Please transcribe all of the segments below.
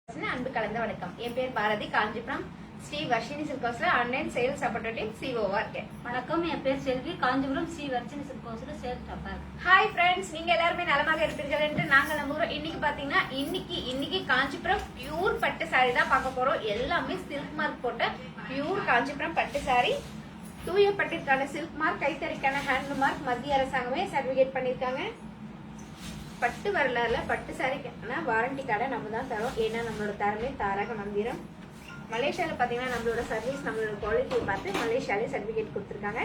அன்பு கலந்த வணக்கம். என் பேர் பாரதி. காஞ்சிபுரம் ஸ்ரீ வர்ஷினி சில்க் ஹவுஸ்ல ஆன்லைன் சேல்ஸ் சப்போர்ட்டிவ் சிஓவா இருக்கேன். வணக்கம், என் பேர் செல்வி. காஞ்சிபுரம் ஸ்ரீ வர்ஷினி சில்க் ஹவுஸ்ல சேல்ஸ் டாப்பர். ஹாய் ஃப்ரெண்ட்ஸ், நீங்க எல்லாருமே நலமாக இருப்பீர்கள் என்று நாங்கள் நம்புறோம். இன்னைக்கு பாத்தீங்கன்னா இன்னைக்கு காஞ்சிபுரம் பியூர் பட்டு சாரி தான் பார்க்க போறோம். எல்லாமே சில்க் மார்க் போட்ட பியூர் காஞ்சிபுரம் பட்டு சாரி. தூய பட்டிற்கான சில்க் மார்க், கைத்தறிக்கான ஹேண்ட்லூம் மார்க் மத்திய அரசாங்கமே சர்டிபிகேட் பண்ணிருக்காங்க. பட்டு வரலாறுல பட்டு சாரிக்கான வாரண்டி கார்டை நம்ம தான் தரோம். ஏன்னா நம்மளோட தரமே தாரக மந்திரம். மலேசியால பாத்தீங்கன்னா நம்மளோட சர்வீஸ், நம்மளோட குவாலிட்டியை பார்த்து மலேசியாலே சர்டிபிகேட் கொடுத்துருக்காங்க.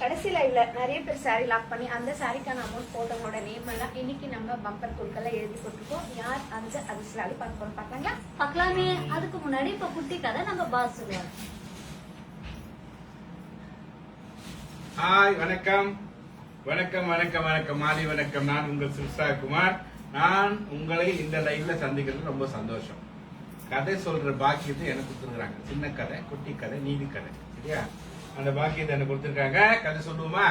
கடைசி லைவ்ல நிறைய பேர் சாரி லாக் பண்ணி அந்த சாரிக்கான அமௌண்ட் போட்டவங்களோட நேம் எல்லாம் இன்னைக்கு நம்ம பம்பர் குழுக்கெல்லாம் எழுதி போட்டிருக்கோம். யார் அந்த அதிர்ஷ்டாலி பார்க்க பார்த்தாங்க பார்க்கலாமே. அதுக்கு முன்னாடி இப்ப குட்டி கதை நம்ம பாஸ் சொல்லுவாங்க. ஹாய், வணக்கம் வணக்கம் வணக்கம் வணக்கம் மாலை வணக்கம். நான் உங்கள் சில்சா குமார். நான் உங்களை இந்த லைவ்ல சந்திக்கிறது ரொம்ப சந்தோஷம். கதை சொல்ற பாக்கியத்தை எனக்கு கொடுத்துருக்காங்க. சின்ன கதை, குட்டி கதை, நீதி கதை, சரியா? அந்த பாக்கியத்தை எனக்கு கொடுத்துருக்காங்க. கதை சொல்லுவோமா?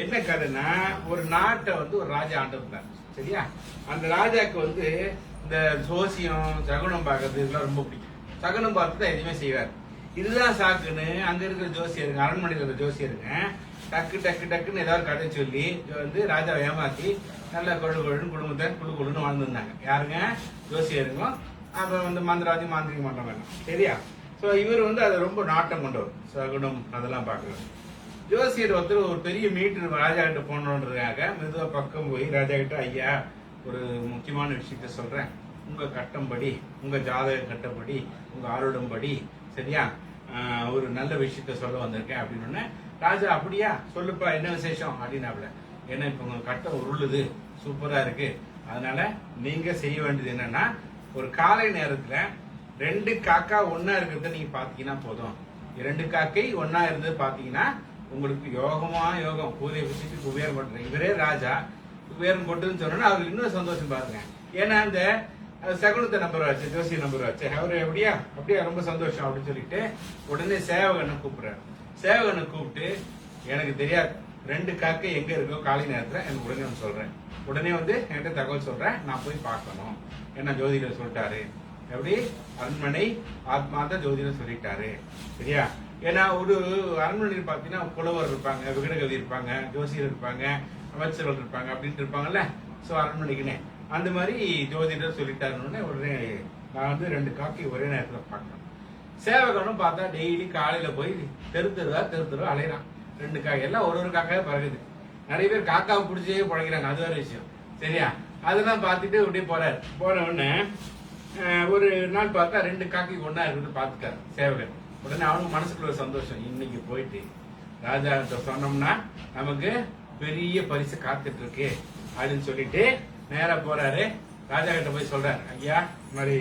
என்ன கதைன்னா, ஒரு நாட்டை ஒரு ராஜா ஆண்டிருந்தார், சரியா? அந்த ராஜாக்கு இந்த ஜோசியம், சகுனம் பார்க்கறது இதெல்லாம் ரொம்ப பிடிக்கும். சகுனம் பார்த்து தான் எதுவுமே செய்வார். இதுதான் சாக்குன்னு அங்க இருக்கிற ஜோசியருங்க, அரண்மனையில் இருக்கிற ஜோசியருங்க டக்கு டக்கு டக்குன்னு ஏதாவது கதை சொல்லி ராஜாவை ஏமாத்தி நல்ல கொழுன்னு குடும்பத்தை குழுன்னு வாழ்ந்துருந்தாங்க. யாருங்க? ஜோசியருங்க. அப்ப மந்திராதி மாந்திரிக மன்றம் வேணும், சரியா? சோ இவர் அதை ரொம்ப நாட்டம் கொண்டவர். சகுனம் அதெல்லாம் பாக்குறது. ஜோசியர் ஒரு பெரிய மீட்டர் ராஜா கிட்ட போனோன்றதுக்காக மெதுவா பக்கம் போய் ராஜா கிட்ட, ஐயா ஒரு முக்கியமான விஷயத்த சொல்றேன். உங்க கட்டம்படி, உங்க ஜாதக கட்டப்படி, உங்க ஆளுடம்படி, சரியா, ஒரு நல்ல விஷயத்த சொல்ல வந்திருக்கேன் அப்படின்னு. ராஜா, அப்படியா, சொல்லுப்பா, என்ன விசேஷம் அப்படின்னாப்ல. ஏன்னா இப்ப உங்க கட்டம் உருளுது, சூப்பரா இருக்கு. அதனால நீங்க செய்ய வேண்டியது என்னன்னா, ஒரு காலை நேரத்துல 2 காக்கா ஒன்னா இருக்கிறத நீங்க பாத்தீங்கன்னா போதும். 2 காக்கை ஒன்னா இருந்து பாத்தீங்கன்னா உங்களுக்கு யோகமா யோகம். கூறிய விஷயத்துக்கு குபேரம் கொண்டு, இவரே ராஜா குபேரம் கொட்டுன்னு சொன்னா அவருக்கு இன்னும் சந்தோஷம் பாருங்க. ஏன்னா அந்த சகுனத்தை நம்பர் வச்சு, ஜோசிய நம்பர் வச்சு அவரு அப்படியா ரொம்ப சந்தோஷம் அப்படின்னு சொல்லிட்டு உடனே சேவகனை கூப்பிடுறாரு. சேவகனை கூப்பிட்டு, எனக்கு தெரியாது 2 காக்கை எங்க இருக்கோ காலை நேரத்துல எனக்கு உடனே சொல்றேன். உடனே என்கிட்ட தகவல் சொல்றேன், நான் போய் பார்க்கணும். என்ன ஜோதிடர் சொல்லிட்டாரு. எப்படி? அரண்மனை ஆத்மாத ஜோதிடர் சொல்லிட்டாரு, சரியா? ஏன்னா ஒரு அரண்மனையில் பாத்தீங்கன்னா புலவர் இருப்பாங்க, விகடகவி இருப்பாங்க, ஜோசியர் இருப்பாங்க, அமைச்சர்கள் இருப்பாங்க, அப்படின்ட்டு இருப்பாங்கல்ல. சோ அரண்மனைக்குன்னே அந்த மாதிரி ஜோதிடர் சொல்லிட்டாருன்னு உடனே நான் 2 காக்கை ஒரே நேரத்துல பார்க்கணும். சேவகனும் பார்த்தா டெய்லி காலையில போய் தெரு தெருவா அலையிறான். 2 காக்கை எல்லாம் ஒரு காக்காவே பறகுது. நிறைய பேர் காக்காவை பிடிச்சே பழகிறாங்க, அது வேற விஷயம், சரியா? அதெல்லாம் பார்த்துட்டு அப்படியே போறாரு. போன உடனே ஒரு நாள் பார்த்தா 2 காக்கை ஒன்னா இருக்குது பார்த்துட்டாரு சேவகன். உடனே அவனுக்கு மனசுக்குள்ள ஒரு சந்தோஷம். இன்னைக்கு போயிட்டு ராஜா சொன்னோம்னா நமக்கு பெரிய பரிசு காத்துட்டு இருக்கு அப்படின்னு சொல்லிட்டு நேரா போறாரு. ராஜா கிட்ட போய் சொல்றாரு, ஐயா இந்த மாதிரி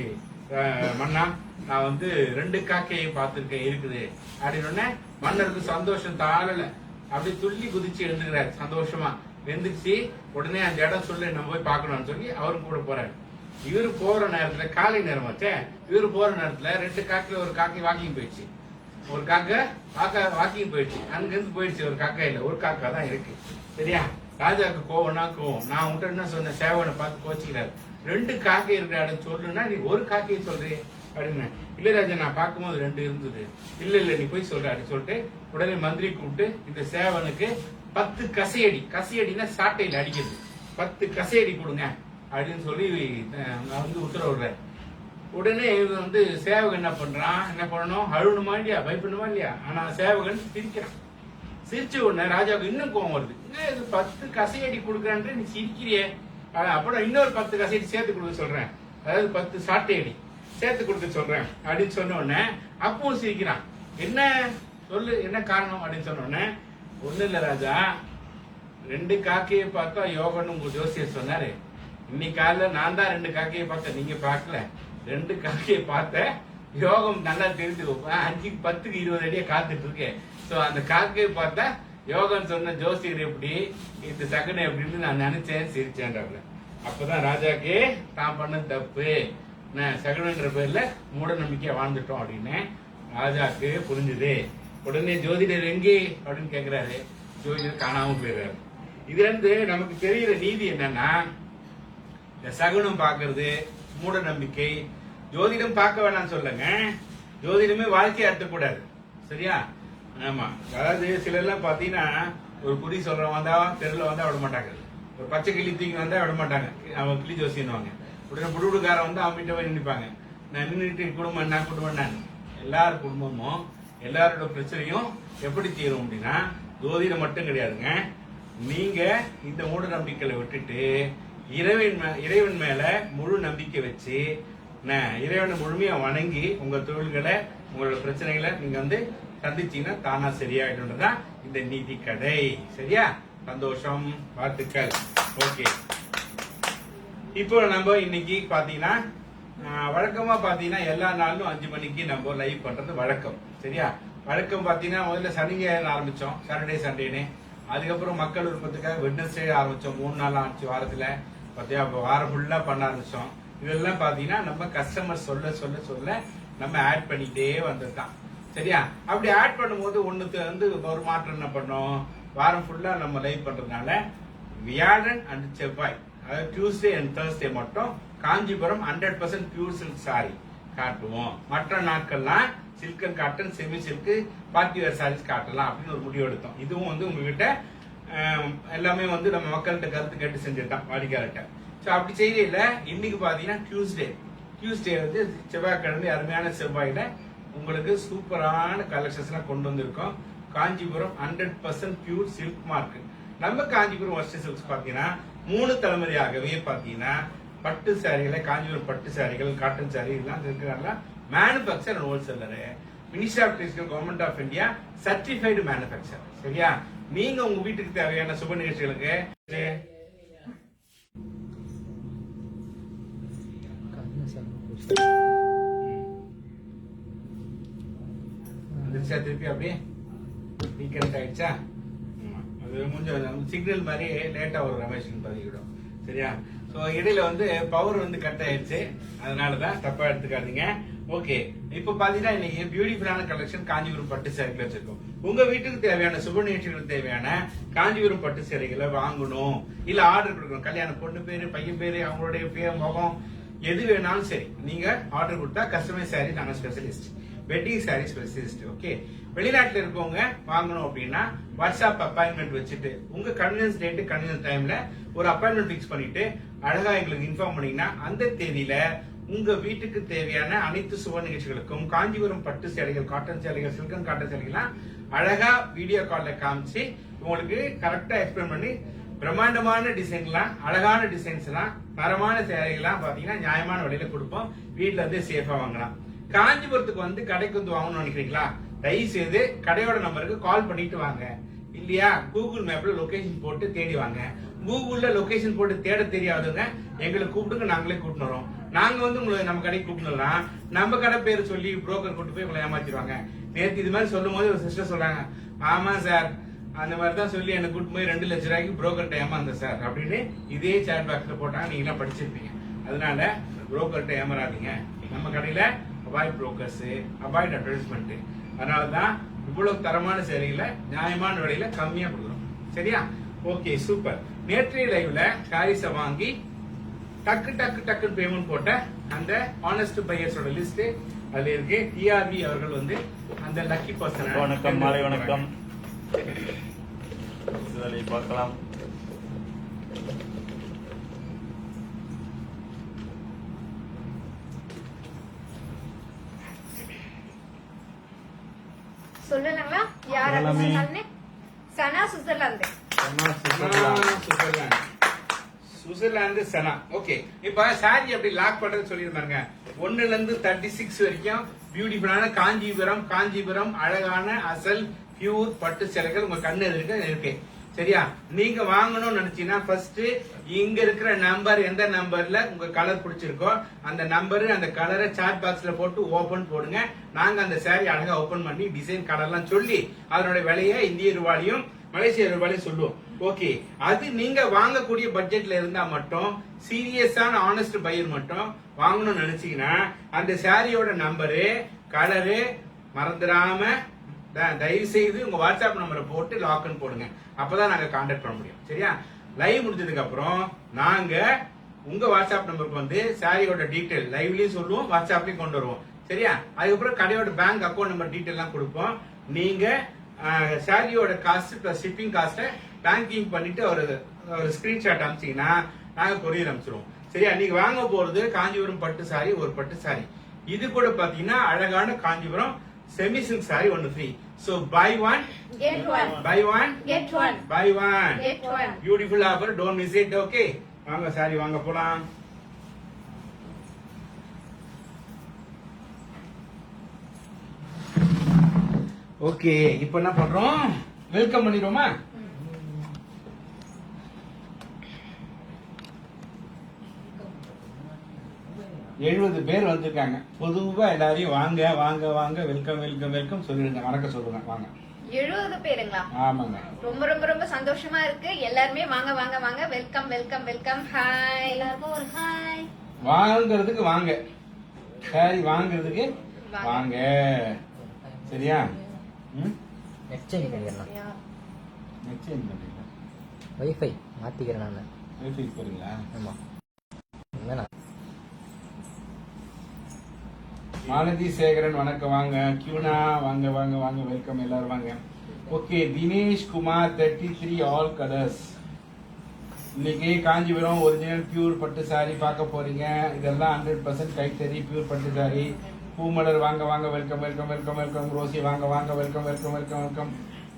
மன்னா, நான் 2 காக்கையை பார்த்திருக்கேன் இருக்குது அப்படின்னு. மன்னருக்கு சந்தோஷம் தாழல, அப்படி துள்ளி குதிச்சு எழுந்துக்கிறாரு சந்தோஷமா. எழுந்துச்சு உடனே அந்த இடம் சொல்லி நம்ம போய் பார்க்கணும்னு சொல்லி அவரும் கூட போறாரு. இவரு போற நேரத்துல காலை நேரம் வச்ச, இவரு போற நேரத்துல 2 காக்கையில ஒரு காக்கை வாக்கிங் போயிடுச்சு. ஒரு காக்கா வாக்கிங் போயிடுச்சு. அங்கிருந்து போயிடுச்சு. ஒரு காக்கா இல்ல, ஒரு காக்கா தான் இருக்கு, சரியா? ராஜாவுக்கு கோவம்னா கோவம். நான் உன்கிட்ட என்ன சொன்ன, சேவனை பார்த்து கோச்சிக்கிறாரு. 2 காக்கை இருக்கிற இடம் சொல்லுன்னா நீ ஒரு காக்கையை சொல்றே அப்படின்னு. இல்ல ராஜா, நான் பார்க்கும்போது 2 இருந்தது. இல்ல நீ போய் சொல்ற அப்படின்னு சொல்லிட்டு உடனே மந்திரி கூப்பிட்டு இந்த சேவனுக்கு 10 கசையடி, கசையடினா சாட்டையில அடிக்கிறது, 10 கசையடி கொடுங்க அப்படின்னு சொல்லி உத்தரவிடுறாரு. உடனே சேவகன் என்ன பண்றான், என்ன பண்ணணும், அழுணுமா இல்லையா, பயப்படணுமா இல்லையா? ஆனா சேவகன் சிரிக்கிறான். சிரிச்ச உடனே ராஜாவுக்கு இன்னும் கோவம் வருது. 10 கசையடி கொடுக்கறான்ற நீ சிரிக்கிறியே, அப்புறம் இன்னொரு 10 கசையடி சேர்த்து கொடுக்க சொல்றேன், அதாவது 10 சாட்டையடி சேர்த்து கொடுக்க சொல்றேன் அப்படின்னு சொன்ன உடனே அப்பவும் சிரிக்கிறான். என்ன சொல்லு, என்ன காரணம் அப்படின்னு சொன்ன உடனே, ஒண்ணு இல்ல ராஜா, 2 காக்கையை பார்த்தா யோகன்னு உங்க ஜோசியர் சொன்னாரு. இன்னைக்கு காலையில நான் தான் 2 காக்கையை பார்த்தேன், நீங்க பார்க்கல. 2 காக்கையை பார்த்த யோகம் நல்லா தெரிஞ்சு 5க்கு 10க்கு 20 அடியா காத்துட்டு இருக்கேன். சோ அந்த காக்கையை பார்த்தா யோகம் சொன்ன ஜோசியர் எப்படி, இந்த சகுனை எப்படின்னு நான் நினைச்சேன், சிரிச்சேன்றாப்ல. அப்பதான் ராஜாக்கு தான் பண்ண தப்பு, சகுனன்ற பேர்ல மூட நம்பிக்கையா வாழ்ந்துட்டோம் அப்படின்னு ராஜாக்கு புரிஞ்சுது. உடனே ஜோதிடர் எங்கே அப்படின்னு கேக்குறாரு. ஜோதிடர் காணாம போயிடுறாரு. இதுல நமக்கு தெரிகிற நீதி என்னன்னா, இந்த சகுனம் பாக்குறது, மூட நம்பிக்கை, ஜோதிடம் பார்க்க வேணாம்னு சொல்லுங்க, ஜோதிடமே வாழ்க்கையை அர்த்தக்கூடாது. சரியா? ஆமா. அதாவது சிலர்லாம் பாத்தீங்கன்னா ஒரு குறி சொல்றவன் வந்தா தெருல வந்தா விட மாட்டாங்க, ஒரு பச்சை கிளி தூக்கி வந்தா விட மாட்டாங்க, அவன் கிளி ஜோசின்னுவாங்க. உடனே புடுகாரன் வந்து அவன் கிட்ட போய் நினைப்பாங்க, நான் நின்றுட்டு குடும்பம் நான் குடும்பம் நான். எல்லார் குடும்பமும் எல்லாரோட பிரச்சனையும் எப்படி தீரும் அப்படின்னா ஜோதிடம் மட்டும் கிடையாதுங்க. நீங்க இந்த மூட நம்பிக்கைகளை விட்டுட்டு இறைவன் மேல முழு நம்பிக்கை வச்சு இறைவனை முழுமையா வணங்கி உங்க தொழில்களை உங்களோட பிரச்சனைகளை நீங்க வந்து சந்திச்சீங்கன்னா தானா சரியாயிடும்ன்றதான் இந்த நீதி கதை. சரியா? சந்தோஷம், வாழ்த்துக்கள். ஓகே, இப்போ நம்ம இன்னைக்கு பாத்தீங்கன்னா வழக்கமா பாத்தீங்கன்னா எல்லா நாளும் 5 மணிக்கு நம்ம லைவ் பண்றது வழக்கம். சரியா? வழக்கம் பாத்தீங்கன்னா முதல்ல சனிஞாயிறு ஆரம்பிச்சோம், சாட்டர்டே சண்டேன்னு. அதுக்கப்புறம் மக்கள் விருப்பத்துக்காக வெட்னஸ்டே ஆரம்பிச்சோம், 3 நாள் ஆச்சு வாரத்துல. பாத்தியா, வாரம் ஃபுல்லா பண்ண ஆரம்பிச்சோம். இதெல்லாம் பாத்தீங்கன்னா நம்ம கஸ்டமர் சொல்ல சொல்ல சொல்ல நம்ம ஆட் பண்ணிட்டே வந்ததுதான். சரியா? அப்படி ஆட் பண்ணும்போது ஒண்ணுக்கு வந்து ஒரு மாற்றம் என்ன பண்ணோம், வாரம் ஃபுல்லா நம்ம லைவ் பண்றதுனால வியாழன் அண்ட் செவ்வாய், அதாவது டியூஸ்டே அண்ட் தேர்ஸ்டே மட்டும் காஞ்சிபுரம் 100% பியூர் சில்க் சாரி காட்டுவோம். மற்ற நாட்கள்லாம் silk and cotton, semi silk, party wear saris காட்டலாம் அப்படின்னு ஒரு முடிவு எடுத்தோம். இதுவும் வந்து உங்ககிட்ட எல்லாமே வந்து நம்ம மக்கள்கிட்ட கருத்து கேட்டு செஞ்சுட்டோம், வாடிக்கையாளர்கிட்ட. ஸோ அப்படி செய்யல இன்னைக்கு பாத்தீங்கன்னா டியூஸ்டே வந்து செவ்வாய்க்கிழமை அருமையான செவ்வாயில உங்களுக்கு சூப்பரான கலெக்ஷன்ஸ் கொண்டு வந்திருக்கோம். Kanchipuram 100% pure silk mark. நம்ம காஞ்சிபுரம் வஸ்ட் சில்க்ஸ் பாத்தீங்கன்னா 3 தலைமுறையாகவே பாத்தீங்கன்னா பட்டு சாரிகளை, காஞ்சிபுரம் பட்டு சாரிகள், காட்டன் சாரி இதெல்லாம் இருக்கிறாங்க. Manufacture and wholesaler, ministry of textile, government of India certified manufacture. சரியா? நீங்க உங்க வீட்டுக்கு தேவையான சுப நிகழ்ச்சிகளுக்கு திருப்பி அப்படியே ரீகனெக்ட் ஆயிடுச்சா? அது கொஞ்சம் சிக்னல் மாதிரி லேட்டா ஒரு ரமேஷ் பதிவிடும். சரியா? சோ இடையில வந்து பவர் வந்து கட் ஆயிடுச்சு, அதனாலதான் தப்பா எடுத்துக்காதீங்க. ஓகே, இப்ப பாத்தீங்கன்னா இன்னைக்கு பியூட்டிஃபுல்லான கலெக்ஷன் காஞ்சிபுரம் பட்டு சேலைகள் வச்சிருக்கோம். உங்க வீட்டுக்கு தேவையான சுப நிகழ்ச்சிகளுக்கு தேவையான காஞ்சிபுரம் பட்டு சேலைகளை வாங்கணும், இல்ல ஆர்டர் கொடுக்கணும், கல்யாண பொண்ணு பேரு, பையன் பேரு, அவங்களுடைய பேர், முகம் எது வேணாலும் சரி, நீங்க ஆர்டர் கொடுத்தா கஸ்டமைஸ் சாரி நாங்க specialist, wedding sorry specialist. Okay, வெளிநாட்டுல இருக்கவங்க வாங்கணும் அப்படின்னா வாட்ஸ்அப் அப்பாயின்மெண்ட் வச்சுட்டு உங்க கன்வீனியன்ஸ் டேட், கன்வீனியன்ஸ் டைம்ல ஒரு அப்பாயின்மெண்ட் பிக்ஸ் பண்ணிட்டு அழகா எங்களுக்கு இன்ஃபார்ம் பண்ணீங்கன்னா அந்த தேதியில உங்க வீட்டுக்கு தேவையான அனைத்து சுப நிகழ்ச்சிகளுக்கும் காஞ்சிபுரம் பட்டு சேலைகள், காட்டன் சேலைகள், சில்கன் காட்டன் சேலைகள்லாம் அழகா வீடியோ கால்ல காமிச்சு உங்களுக்கு கரெக்டா எக்ஸ்பிளைன் பண்ணி பிரம்மாண்டமான டிசைன்லாம், அழகான டிசைன்ஸ் எல்லாம், தரமான சேலைகள்லாம் பாத்தீங்கன்னா நியாயமான விலையில கொடுப்போம். வீட்டுல இருந்து சேஃபா வாங்கலாம். காஞ்சிபுரத்துக்கு வந்து கடைக்கு வந்து வாங்கணும்னு நினைக்கிறீங்களா? தயவு செய்து கடையோட நம்பருக்கு கால் பண்ணிட்டு வாங்க. இல்லையா, கூகுள் மேப்ல லொகேஷன் போட்டு தேடி வாங்க. கூகுள்ல லொகேஷன் போட்டு தேட தெரியாதவங்க எங்களை கூப்பிடுங்க, நாங்களே கூட்டிட்டு வரோம். நாங்க வந்து உங்களை நம்ம கடைக்கு கூப்பிடணும்னா நம்ம கடை பேரு சொல்லி புரோக்கர் கூட்டு போய் உங்களை ஏமாத்திடுவாங்க. நேற்று இது மாதிரி சொல்லும் போது ஒரு சிஸ்டர் சொல்றாங்க, ஆமா சார் அந்த மாதிரி தான் சொல்லி எனக்கு கூட்டு போய் 2 லட்சம் ரூபாய்க்கு புரோக்கர்ட்ட ஏமாந்த சார் அப்படின்னு இதே சேட் பாக்ஸ்ல போட்டாங்க. நீங்க எல்லாம் படிச்சிருப்பீங்க. அதனால புரோக்கர்ட்ட ஏமாறாதீங்க. நம்ம கடையில அவாய்ட் புரோக்கர்ஸ், அவாய்ட் அட்வர்டைஸ்மெண்ட். அதனாலதான் இவ்வளவு தரமான சேலைகளை நியாயமான விலையில கம்மியா கொடுக்குறோம். சரியா? Okay, super. நேற்றைய லைவ்ல சாரீஸை வாங்கி டக்கு டக்கு டக்குன்னு பேமெண்ட் போட்ட அந்த ஆனஸ்ட் பையர்ஸோட லிஸ்ட் அதுல இருக்கு. டிஆர்வி அவர்கள் வந்து அந்த லக்கி பர்சன். வணக்கம், மாலை வணக்கம். பார்க்கலாம். சொல்லலாங்களா யார் அது சொன்னாலே? சனா சுவிட்சர்லாந்து. சுவிட்சர்லாந்து சனா. ஓகே, இப்ப சாரி அப்படி லாக் பண்றது சொல்லிருந்தாங்க. 1ல இருந்து 36 வரைக்கும் பியூட்டிஃபுல்லான காஞ்சிபுரம் அழகான அசல் பியூர் பட்டு சேலைகள் உங்க கண்ணு இருக்கு. சரியா? நீங்க வாங்கணும்னு நினைச்சீங்கன்னா ஃபர்ஸ்ட் இங்க இருக்கிற நம்பர், எந்த நம்பர்ல உங்க கலர் பிடிச்சிருக்கோ அந்த நம்பர், அந்த கலரை சாட் பாக்ஸ்ல போட்டு ஓபன் போடுங்க. நாங்க அந்த சாரி அழகா ஓபன் பண்ணி டிசைன் கலர்லாம் சொல்லி அதனுடைய விலையை இந்திய ரூபாயும் மலேசிய ரூபாயும் சொல்லுவோம். ஓகே, அது நீங்க வாங்கக்கூடிய பட்ஜெட்ல இருந்தா மட்டும், சீரியஸான ஆனஸ்ட் பையர் மட்டும் வாங்கணும்னு நினைச்சீங்கன்னா அந்த சாரியோட நம்பரு, கலரு மறந்துடாம தயவு செய்து உங்க வாட்ஸ்அப் நம்பரை போட்டு லாக்னு போடுங்க. அப்பதான் நாங்க கான்டாக்ட் பண்ண முடியும். சரியா? லைவ் முடிஞ்சதுக்கு அப்புறம் நாங்க உங்க வாட்ஸ்அப் நம்பருக்கு வந்து சாரியோட டீடைல் லைவ்லயும் சொல்லுவோம், வாட்ஸ்அப்லயும் கொண்டு வருவோம். சரியா? அதுக்கப்புறம் கடையோட பேங்க் அக்கௌண்ட் நம்பர் டீடைல் எல்லாம் கொடுப்போம். நீங்க சாரியோட காஸ்ட் பிளஸ் ஷிப்பிங் காஸ்ட்டை பேங்கிங் பண்ணிட்டு ஒரு ஸ்கிரீன்ஷாட் அனுப்பிச்சீங்கன்னா நாங்க கொரியர் அனுப்பிச்சிருவோம். சரியா? நீங்க வாங்க போறது காஞ்சிபுரம் பட்டு சாரி, ஒரு பட்டு சாரி. இது கூட பாத்தீங்கன்னா அழகான காஞ்சிபுரம் செமி சில்க் சாரி ஒன்னு free. So buy one Get one. Buy one Get one. Buy one. Get one. Beautiful offer, don't miss it. Okay, வாங்க சாரி வாங்க போலாம். ஓகே, இப்போ என்ன பண்றோம்? வெல்கம் பண்ணிடுவோமா? எழுபது பேர் வந்திருக்காங்க. பொதுவா எல்லாரையும் வாங்க வாங்க வாங்க வெல்கம் வெல்கம் வெல்கம் சொல்லிடுங்க, வணக்கம் சொல்லுங்க. வாங்க. 70 பேருங்களா? ஆமாங்க. ரொம்ப ரொம்ப ரொம்ப சந்தோஷமா இருக்கு. எல்லாருமே வாங்க வாங்க வாங்க, வெல்கம் வெல்கம் வெல்கம். ஹாய். எல்லாருக்கும் ஒரு ஹாய். வாங்குறதுக்கு வாங்க, சாரி வாங்குறதுக்கு வாங்க. வாங்க. சரியா? எக்ஸ்சேஞ்ச் பண்ணிக்கிறேன். எக்ஸ்சேஞ்ச் பண்றீங்களா? வைஃபை மாற்றிக்கிறேன் நான். வைஃபை போறீங்களா? ஆமாம் வேணாம். மாலதி சேகரன் வணக்கம், வாங்க. கியூனா வாங்க வாங்க வாங்க, வெல்கம் எல்லாரும் வாங்க. Okay, Dinesh Kumar 33 all colours. இன்னைக்கு காஞ்சிபுரம் ஒரிஜினல் பியூர் பட்டு சாரி பார்க்க போறீங்க. இதெல்லாம் 100% கைத்தறி பியூர் பட்டு சாரி. பூமலர் வாங்க வாங்க, welcome welcome welcome welcome. Rosie வாங்க வாங்க, welcome welcome welcome welcome.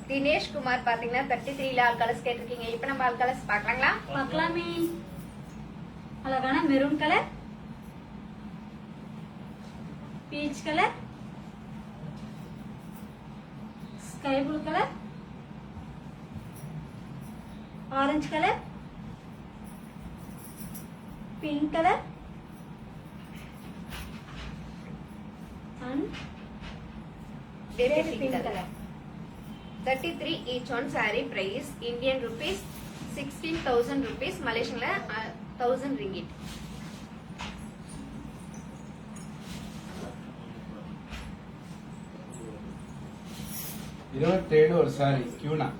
Dinesh Kumar பாத்தீங்கன்னா 33ல ஆல் கலர்ஸ் கேட்டிருக்கீங்க. இப்ப நம்ம ஆல் கலர்ஸ் பாக்கலாங்களா? பார்க்கலாமே. அழகான maroon colour, peach colour, sky blue colour, orange colour, pink colour and Baby pink pink color. color. 33 each one saree price Indian rupees 16,000 rupees, Malaysian 1000 ringgit. இருபத்தேழு ஒரு சாரி கியூனா.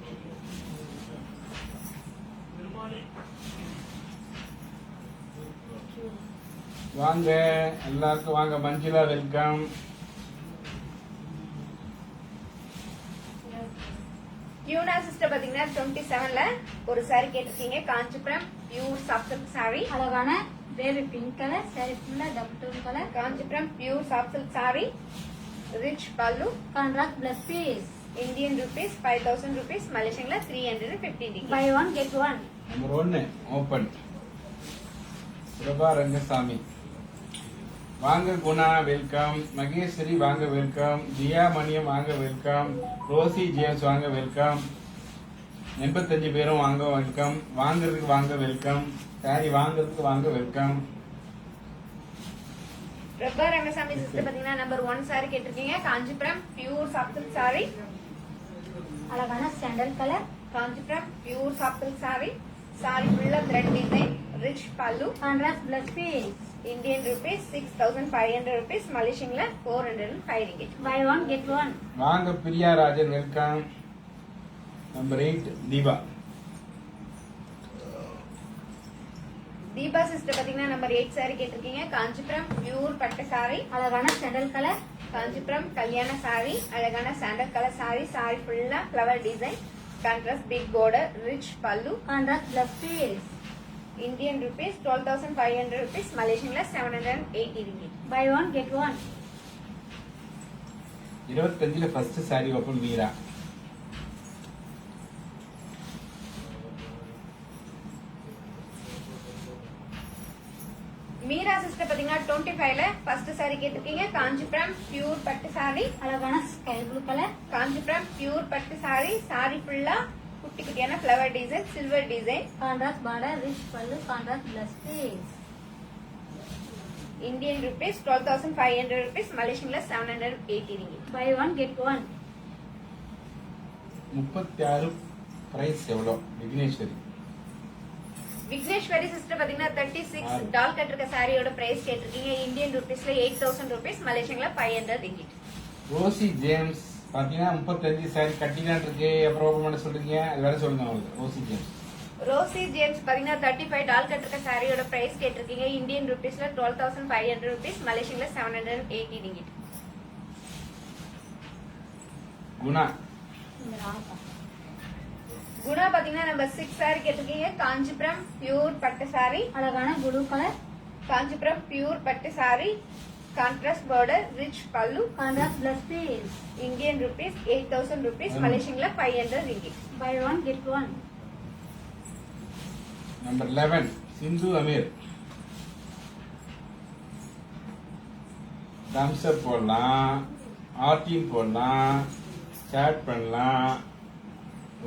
வாங்க எல்லாருக்கும் வாங்க. மஞ்சுளா வெல்கம். கியூனா சிஸ்டர் பாத்தீங்கன்னா 27ல ஒரு saree கேட்டிருக்கீங்க. Kanchipuram pure soft silk saree. அழகான baby pink colour, sorry ஃபுல்லா double tone colour, Kanchipuram pure soft silk saree, rich pallu, contrast plus piece. Indian rupees 5,000 rupees, Malaysian 315 ringgit. By one get one. Number 1 open. Prabha Rangasamy வாங்க. Guna welcome. Maheswari வாங்க welcome. Jiya Maniam வாங்க welcome. Rosie James வாங்க welcome. 85 பேரும் வாங்க welcome. வாங்குறதுக்கு வாங்க welcome. Sari வாங்குறதுக்கு வாங்க வெல்கம். பிரபா ரங்கசாமி சிஸ்டர் பாத்தீங்கன்னா நம்பர் 1 saree கேட்டிருக்கீங்க. Kanchipuram pure soft silk saree, அழகான sandal colour, Kanchipuram pure soft silk saree, saree ஃபுல்லா thread design, rich pallu, contrast plus piece. Indian rupees 6,500 rupees, Malaysian 405 ringgit. By one get one. வாங்க. Priya Rajan welcome. Number 8 Deepa. Deepa sister பாத்தீங்கன்னா number 8 saree கேட்டிருக்கீங்க. Kanchipuram pure பட்டு saree, அழகான sandal colour, Kanchipuram கல்யாண saree, அழகான sandal colour saree, saree ஃபுல்லா flower design, contrast big border, rich pallu, contrast plus piece. Indian rupees 12,500 rupees, Malaysian 780 ringgit. By one get one. 25ல first sorry open Meera. Meera sister பாத்தீங்கன்னா 25ல first saree கேட்டிருக்கீங்க. Kanchipuram pure பட்டு saree, அழகான sky blue colour, Kanchipuram pure பட்டு saree, saree ஃபுல்லா குட்டி குட்டியான flower design, silver design, contrast border, rich pallu, contrast plus piece. Indian rupees 12,500 rupees, Malaysian 780 ringgit. By one get one. 36 price எவ்வளோ? விக்னேஸ்வரி. விக்னேஸ்வரி சிஸ்டர் பாத்தீங்கன்னா 36 டால் cut இருக்க சாரியோட பிரைஸ் கேட்டிருக்கீங்க. Indian rupeesல 8,000 rupees, Malaysian 500 ringgit. Rosie James பாத்தீங்கன்னா 35 சாரி கட்டிதான் இருக்கு. அப்புறம் ஓபன் பண்ண சொல்றீங்க, அது வேற சொல்லுங்க அவங்களுக்கு. ரோசி ஜேம்ஸ் ரோசி ஜேம்ஸ் பாத்தீங்கன்னா 35 டால் கட்டிருக்க சாரியோட பிரைஸ் கேட்டிருக்கீங்க இந்தியன் ருபீஸ்ல 12,500 rupees, மலேசியன்ல 780 ringgit. குணா குணா பாத்தீங்கன்னா நம்பர் 6 சாரி கேட்டிருக்கீங்க காஞ்சிபுரம் பியூர் பட்டு சாரி. அழகான ப்ளூ கலர் காஞ்சிபுரம் பியூர் பட்டு sari, contrast border, rich pallu, contrast plus piece. Indian rupees 8,000 rupees, மலேசியன்ல 500 ringgit. By one get one. Number 11 Sindhu Ameer. Thumbs up போடலாம், ஆர்டின் போடலாம், சேட் பண்ணலாம்,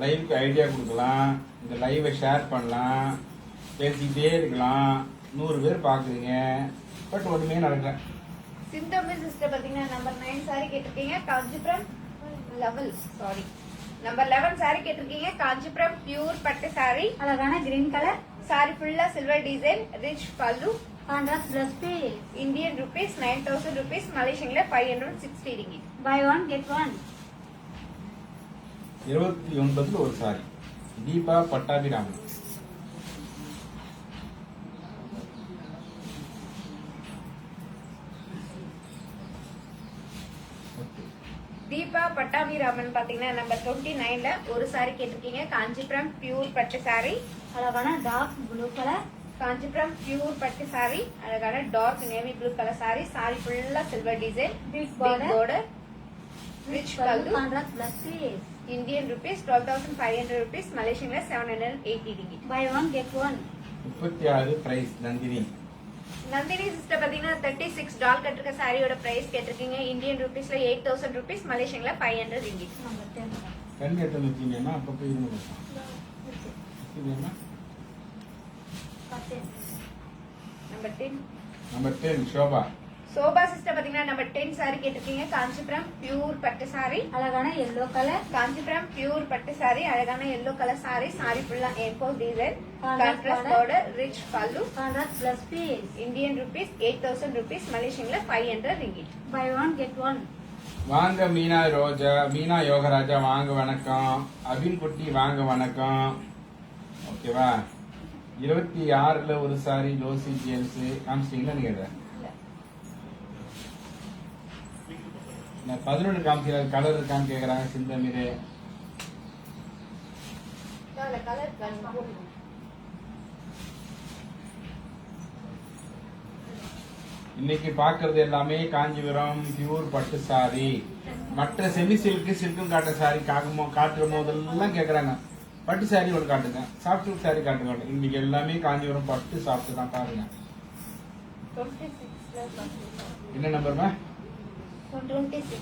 லைவுக்கு ஐடியா கொடுக்கலாம், இந்த லைவை ஷேர் பண்ணலாம், பேசிக்கிட்டே இருக்கலாம். 100 பேர் பாக்குறீங்க, பட் ஒண்ணுமே நடக்கல. சிந்தோமி சிஸ்டர் பாத்தீங்கன்னா நம்பர் 9 சாரி கேட்டிருக்கீங்க காஞ்சிபுரம் நம்பர் 11 சாரி கேட்டிருக்கீங்க காஞ்சிபுரம் பியூர் பட்டு சாரி. அழகான கிரீன் கலர் சாரி ஃபுல்லா silver design, rich pallu, contrast plus piece. Indian rupees 9,000 rupees, மலேசியன்ல 560 ringgit. By one get one. 29 ஒரு சாரி தீபா பட்டாபிராமன். தீபா பட்டாபிராமன் பாத்தீங்கன்னா நம்பர் 29ல ஒரு சாரி கேட்டிருக்கீங்க காஞ்சிபுரம் பியூர் பட்டு சாரி. அழகான dark blue colour Kanchipuram pure பட்டு சாரி, அழகான dark navy blue colour sari. Sorry ஃபுல்லா silver design, big border, border, rich pallu, contrast plus piece. Indian rupees 12,500 rupees, மலேசியன்ல 780 ringgit. By one get one. 36 price Nandini. Nandini sister பாத்தீங்கன்னா 36 டால் கட்டிருக்க சாரியோட பிரைஸ் கேட்டிருக்கீங்க இந்தியன் ருபீஸ்ல 8,000 rupees, மலேசியன்ல 500 ringgit. நம்பர் 10. கண் எடுத்து வச்சீங்கன்னா அப்பப்போ இருந்து இதுன்னா number 10 number 10 Shobha. Shobha sister பாத்தீங்கன்னா நம்பர் 10 சாரி கேட்டிருக்கீங்க காஞ்சிபுரம் பியூர் பட்டு சாரி. அழகான எல்லோ கலர் காஞ்சிபுரம் பியூர் பட்டு சாரி, அழகான எல்லோ கலர் சாரி. சாரி ஃபுல்லா emboss design, Contrast contrast border, border, rich pallu, contrast plus piece. Indian rupees 8,000 rupees, மலேசியன்ல 500 ringgit. By one get one. வாங்க மீனா ரோஜா, மீனா யோகராஜா வாங்க வணக்கம். அபின் குட்டி வாங்க வணக்கம். ஓகேவா? 26ல ஒரு சாரி லோசி ஜேம்ஸ் காமிச்சிட்டீங்களா நீங்க? 11 காமிக்கிற கலர் இருக்கான்னு கேக்குறாங்க சிந்தமீரே. இன்னைக்கு பாக்குறது எல்லாமே காஞ்சிபுரம் பியூர் பட்டு சாரி. மற்ற செமி சில்க்கு சில்க்கும் காட்டுற சாரி காட்டுற போதெல்லாம் கேக்குறாங்க பட்டு சாரி ஒன்று காட்டுங்க, சாஃப்ட் சில்க் சாரி காட்டுங்க. இன்னைக்கு எல்லாமே காஞ்சிபுரம் பட்டு சாப்பிட்டு தான் பாருங்க. 26 என்ன நம்பர்மா? 26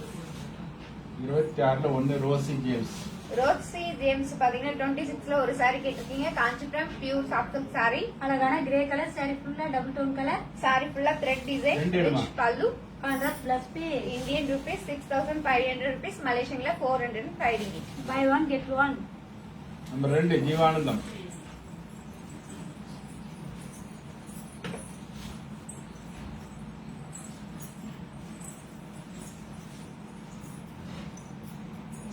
26ல ஒன்னு ரோசி ஜேம்ஸ். ரோசி ஜேம்ஸ் பாத்தீங்கன்னா 26ல ஒரு சாரி கேட்டிருக்கீங்க Kanchipuram pure soft silk sorry. அழகான கிரே கலர் சாரி ஃபுல்லா டபுள் டோன் கலர். சாரி ஃபுல்லா த்ரெட் டிசைன், ரெண்டு எடுமா. Rich pallu, contrast plus piece. Indian rupees 6,500 rupees, மலேசியன்ல 405 ringgit. By one get one. Number 2 Jeevanandham.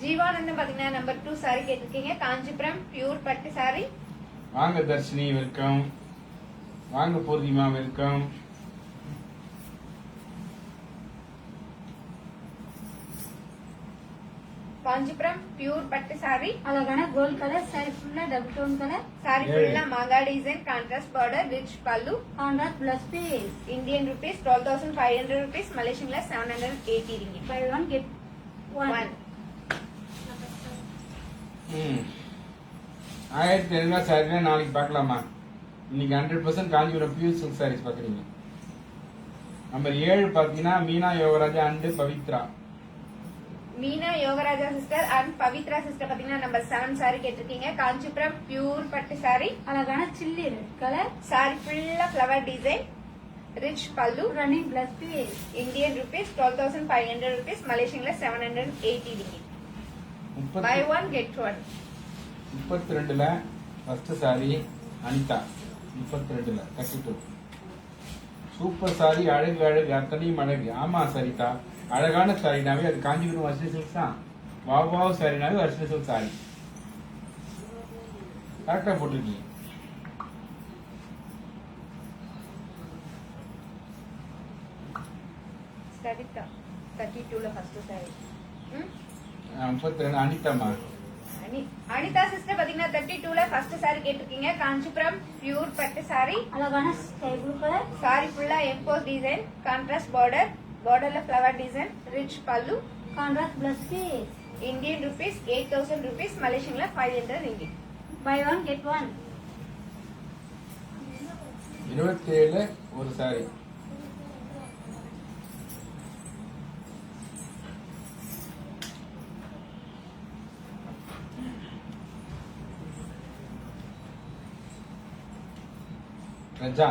Jeevanandham பாத்தீங்கன்னா நம்பர் 2 சாரி கேட்டிருக்கீங்க காஞ்சிபுரம் பியூர் பட்டு சாரி. வாங்க தர்ஷினி வெல்கம். வாங்க பூர்ணிமா வெல்கம். காஞ்சிபுரம் பியூர் பட்டு சாரி. அழகான கோல்ட் கலர் சாரி ஃபுல்லா டபுள் டோன் கலர். சாரி ஃபுல்லா மாங்கா design, contrast border, rich pallu, contrast plus piece. Indian rupees 12,500 rupees, மலேசியன்ல 780 ringgit. By one get one. 1500 சாரினா நாளைக்கு பார்க்கலாமா? இன்னைக்கு 100% காஞ்சிபுரம் பியூர் சில்க் சாரீஸ் பாக்குறீங்க. நம்பர் 7 பாத்தீங்கன்னா Meena Yogaraja and Pavithra. Meena Yogaraja sister and Pavithra sister பாத்தீங்கன்னா நம்பர் 7 சாரி கேட்டிருக்கீங்க காஞ்சிபுரம் பியூர் பட்டு சாரி. அழகான சில்லி ரெட் கலர். சாரி ஃபுல்லா flower design, rich pallu, running plus piece. Indian rupees 12,500 rupees, மலேசியன்ல 780 ringgit. Buy one get one. 32ல ஃபர்ஸ்ட் சாரி அனிதா. 32ல 32 சூப்பர் சாரி. அழகு அழகு அத்தனையும் அழகு. ஆமா சரிதா, அழகான சாரினாவே அது காஞ்சிபுரம் வருஷ சில்க் தான். வாவ் சாரினாவே வருஷ சில்க் சாரி. கரெக்டா போட்டிருக்கீங்க. அனிதா 32ல ஃபர்ஸ்ட் சாரி. 32 அனிதாமா. அனிதா சிஸ்டர் பாத்தீங்கன்னா 32ல ஃபர்ஸ்ட் சாரி கேட்டிருக்கீங்க. காஞ்சிபுரம் பியூர் பட்டு சாரி. அழகான ஸ்கை ப்ளூ கலர். சாரி ஃபுல்லா எம்போஸ் டிசைன், கான்ட்ராஸ்ட் பார்டர், பார்டர்ல flower design, rich pallu, contrast plus piece. Indian rupees 8000 rupees, மலேசியன்ல 500 ringgit. By one get one. 27 ஒரு சாரி. பிரஜா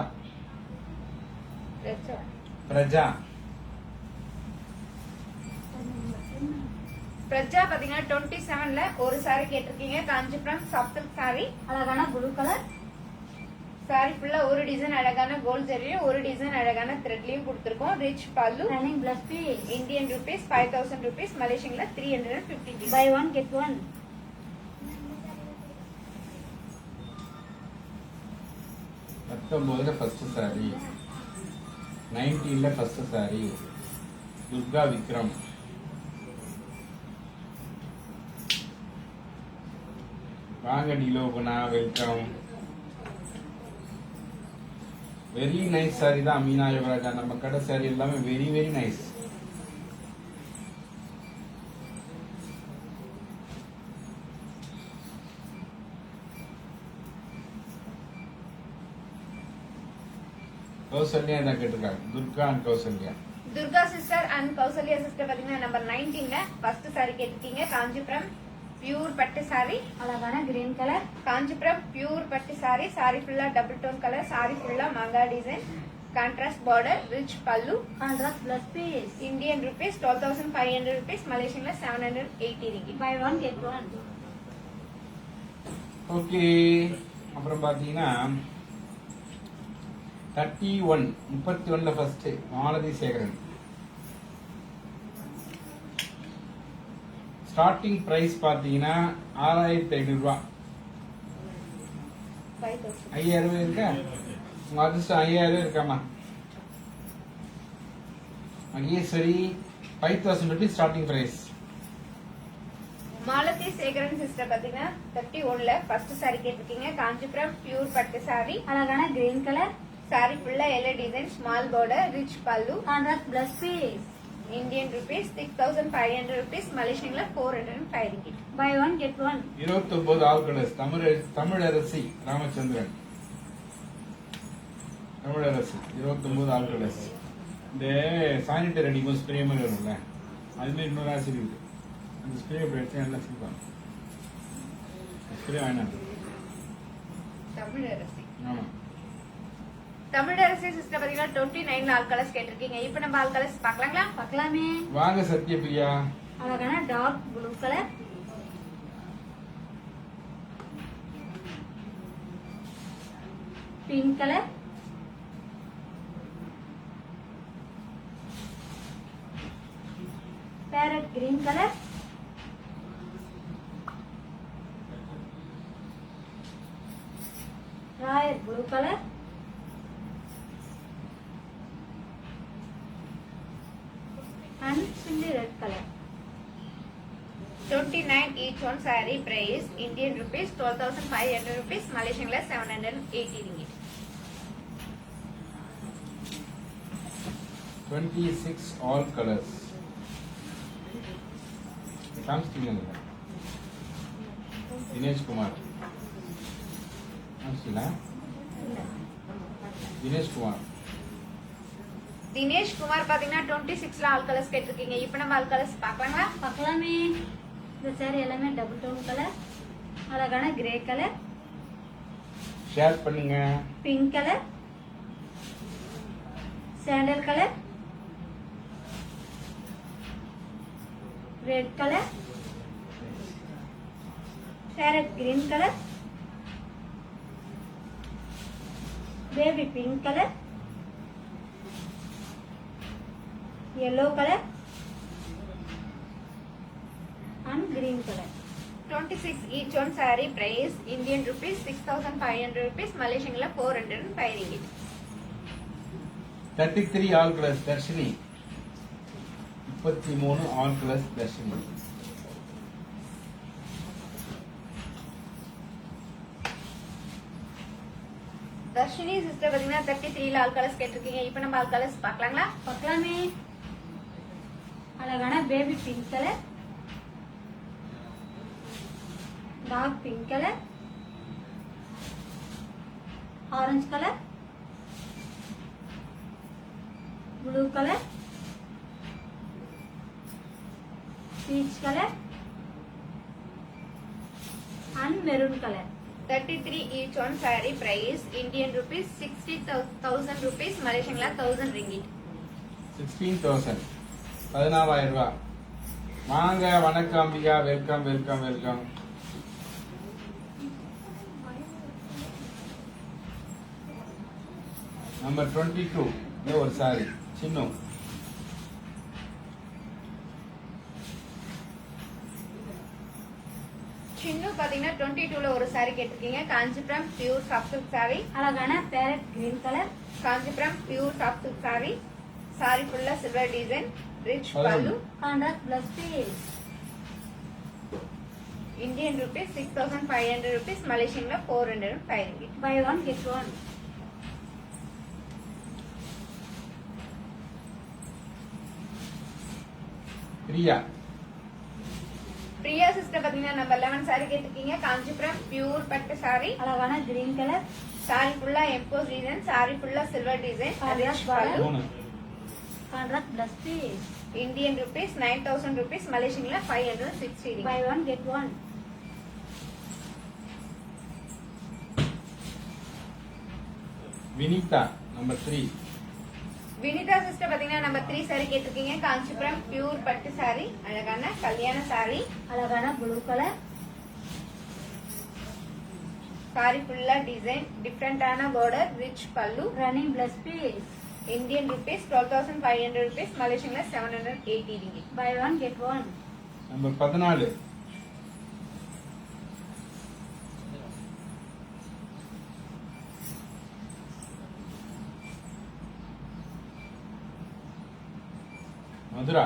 பிரஜா பிரஜா பாத்தீங்கன்னா 27ல ஒரு சாரி கேட்டிருக்கீங்க. Kanchipuram soft sorry. அழகான ப்ளூ கலர். சாரி ஃபுல்லா ஒரு டிசைன் அழகான கோல்ட் ஜரியும் ஒரு டிசைன் அழகான த்ரெட்லயும் கொடுத்திருக்கோம். Rich pallu, running plus piece. Indian rupees 5000 rupees, மலேசியன்ல 350. Buy one get one. 19ல ஃபர்ஸ்ட் சாரி. 19ல ஃபர்ஸ்ட் சாரி. துர்கா விக்ரம். வாங்க டிலோகுனா, வெல்கம். வெரி நைஸ் சாரி தான் மீனா யுவராஜா. நம்ம கடை சாரி எல்லாமே வெரி வெரி நைஸ். கௌசல்யா தான் கேட்டிருக்காங்க. Durga and Kausalya. Durga sister and Kausalya sister பாத்தீங்கன்னா நம்பர் 19ல ஃபர்ஸ்ட் சாரி கேட்டிருக்கீங்க. காஞ்சிபுரம் பியூர் பட்டு சாரி. அழகான கிரீன் கலர். காஞ்சிபுரம் பியூர் பட்டு சாரி. சாரி ஃபுல்லா டபுள் டோன் கலர். சாரி ஃபுல்லா மங்கா design, contrast border, rich pallu, contrast plus piece. Indian rupees 12,500 rupees, மலேசியன்ல 780 ringgit. By one get one. Okay. அப்புறம் பாத்தீங்கன்னா 31ல first Malathi Sekaran. Starting price பாத்தீங்கன்னா 6500 ரூபாய். 5,000. 5000 இருக்கா? உங்க அதிர்ஷ்டம் 5000 இருக்காமா? Maheswari 5000 rupees starting price. Malathi Sekaran sister பாத்தீங்கன்னா 31ல ஃபர்ஸ்ட் சாரி கேட்டிருக்கீங்க. காஞ்சிபுரம் பியூர் பட்டு சாரி. அழகான கிரீன் கலர். சாரி ஃபுல்லா yellow design, small border, rich pallu, contrast plus piece. Indian rupees 6,500 rupees, மலேசியன்ல 405 ringgit. By one get one. 29 all colours. Tamilarasi Ramachandran. Tamilarasi 29 all colours. இந்த சானிட்டரி அடிக்கும் ஸ்ப்ரே மாதிரி வரும்ல, அது மாதிரி இன்னொரு ஆசிரியர் இருக்கு. அந்த ஸ்ப்ரே எடுத்து நல்லா சிரிப்பாங்க. ஸ்ப்ரே வேணாம். தமிழரசி. ஆமா. தமிழரசி சிஸ்டர் பாத்தீங்கன்னா 29ல ஆல் கலர்ஸ் கேட்டிருக்கீங்க. இப்ப நம்ம ஆல் கலர்ஸ் பாக்கலாங்களா? பார்க்கலாமே. வாங்க சத்யபிரியா. அழகான dark blue colour. Pink colour. Parrot green colour. Royal blue colour. and chilli red color. 29 each one saree price Indian rupees 12,500 rupees, Malaysian less 780 ringgit. 26 all colors. காமிச்சிட்டீங்க. தினேஷ் குமார் காமிச்சிட்டீங்களா? தினேஷ் குமார். தினேஷ் குமார் பாத்தீங்கன்னா 26ல ஆல் கலர்ஸ் கேட்டிருக்கீங்க. இப்ப நம்ம ஆல் கலர்ஸ் பாக்கலாங்களா? பார்க்கலாமே. இந்த சாரி எல்லாமே டபுள் டோன் கலர். அழகான கிரே கலர். ஷேர் பண்ணுங்க. Pink colour. Sandal colour. Red colour. Parrot green colour. Baby pink colour. yellow color and green color. 26 each one saree price Indian rupees 6,500 rupees, Malaysian la 405 ringgit. 33 all colors. Darshini 33 all colours Dharshini. Dharshini sister பாத்தீங்கன்னா 33 all colours கேட்டிருக்கீங்க. இப்போ நம்ம all colours பார்க்கலாங்களா? பார்க்கலாமே. அழகான baby pink colour, dark pink colour, orange colour, blue colour, peach colour and maroon colour. 33 each one saree price Indian rupees 60,000 rupees, Malaysian la 1000 ringgit. 16,000 14,000 ரூபாய். வாங்க, வணக்கம் Ambika, welcome welcome welcome. Number 22 இது ஒரு sorry சின்ன. சின்ன பாத்தீங்கன்னா 22ல ஒரு saree கேட்டிருக்கீங்க. Kanchipuram pure soft silk saree. அழகான parrot green colour, Kanchipuram pure soft silk saree. saree ஃபுல்லா silver design, rich pallu. Contrast plus piece. Indian rupees 6,500 rupees, Malaysian la 405 ringgit. By one get one. Priya. Priya sister பாத்தீங்கன்னா number 11 saree கேட்டிருக்கீங்க. Kanchipuram pure பட்டு saree. அழகான green colour, saree ஃபுல்லா emboss design, saree ஃபுல்லா silver design, rich pallu. 3 contrast plus piece. Indian rupees 9,000 rupees, Malaysian la 560 ringgit. By one get one. Vinitha number 3. Vinitha sister பாத்தீங்கன்னா number 3 saree கேட்டிருக்கீங்க. Kanchipuram pure பட்டு saree, அழகான கல்யாண saree. அழகான ப்ளூ கலர், saree ஃபுல்லா design, டிஃபரெண்டான border, rich pallu. Running plus piece. Indian rupees 12,500 rupees, Malaysian la 780 ringgit. By one get one. Number 14 Madhura.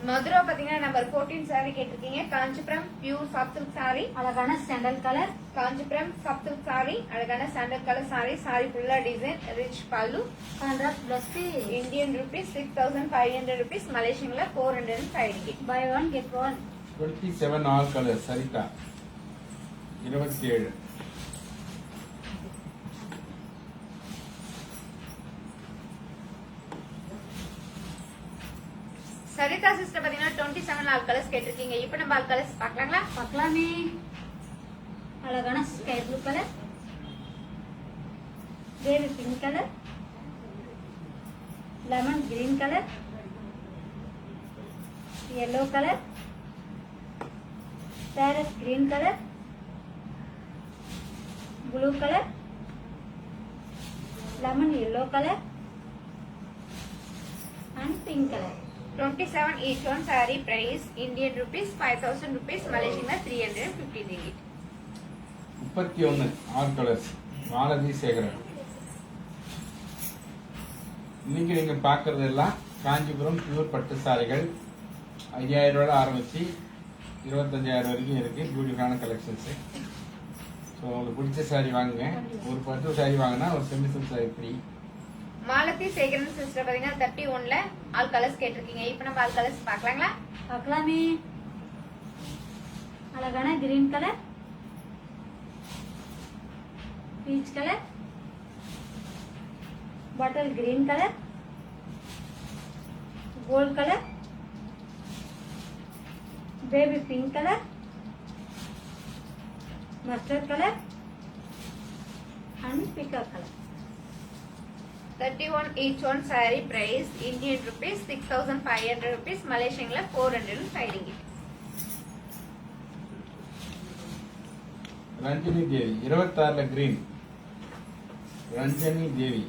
Madhura பாத்தீங்கன்னா number 14 saree கேட்டிருக்கீங்க. Kanchipuram pure soft silk saree. அழகான sandal colour, Kanchipuram soft silk saree, அழகான sandal colour saree. saree ஃபுல்லா design, rich pallu. Contrast plus piece. Indian rupees 6,500 rupees, Malaysian la 405 ringgit. By one get one. 27 all colour Saritha. 27 Saritha sister பாத்தீங்கன்னா 27 all colours கேட்டிருக்கீங்க. இப்போ நம்ம all colours பார்க்கலாங்களா? பார்க்கலாமே. அழகான sky blue colour, baby pink colour, lemon green colour, yellow colour, parrot green colour, blue colour, lemon yellow colour and pink colour. 27 each one saree price Indian rupees 5,000 rupees, Malaysian la 350 ringgit. 31 all colours Malathi Sekaran. இன்னைக்கு நீங்க பாக்குறது எல்லாம் Kanchipuram pure பட்டு சாரிகள். 5,000 ரூபாய் ஆரம்பிச்சு 25,000 வரைக்கும் இருக்கு. பியூட்டிஃபுல்லான கலெக்ஷன்ஸ். ஸோ உங்களுக்கு பிடிச்ச சாரி வாங்குங்க. ஒரு பட்டு சாரி வாங்கினா ஒரு semi silk saree free. Malathi Sekaran sister பாத்தீங்கன்னா 31ல ஆல் கலர்ஸ் கேட்டிருக்கீங்க. இப்போ நம்ம ஆல் கலர்ஸ் பார்க்கலாங்களா? பார்க்கலாமே. அழகான green colour, peach colour, bottle green colour, gold colour, baby pink colour, mustard colour and peacock colour. 31 each one saree price Indian rupees 6,500 rupees, Malaysian la 405 ringgit. Ranjani Devi 26ல green. Ranjani Devi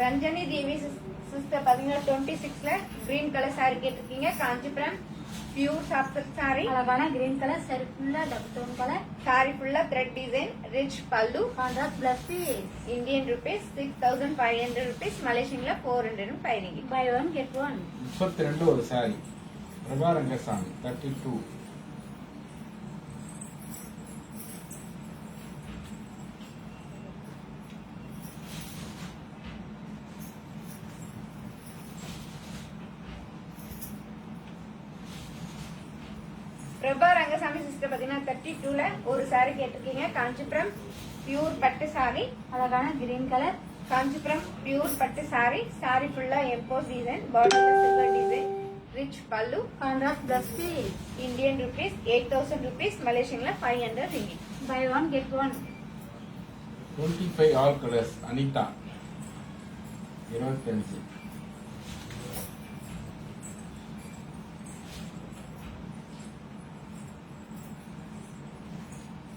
Ranjani Devi sister பாத்தீங்கன்னா 26ல green colour saree கேட்டிருக்கீங்க. Kanchipuram pure soft saree. அழகான green colour saree ஃபுல்லா double tone colour. saree ஃபுல்லா thread design, rich pallu. Contrast plus piece. Indian rupees 6,500 rupees. மலேசியன்ல 405 ringgit. By one get one. 32 ஒரு sari. Prabha Rangasamy 32. Prabha Rangasamy sister பாத்தீங்கன்னா 32ல ஒரு saree கேட்டிருக்கீங்க. காஞ்சிபுரம் பியூர் பட்டு saree. அழகான கிரீன் கலர். காஞ்சிபுரம் பியூர் பட்டு saree. saree ஃபுல்லா எம்போஸ் டிசைன், பார்டர்ல silver design, rich pallu. Contrast plus piece. Indian rupees 8,000 rupees. மலேசியன்ல 500 ringgit. By one get one. 25 all colours. Anitha 25.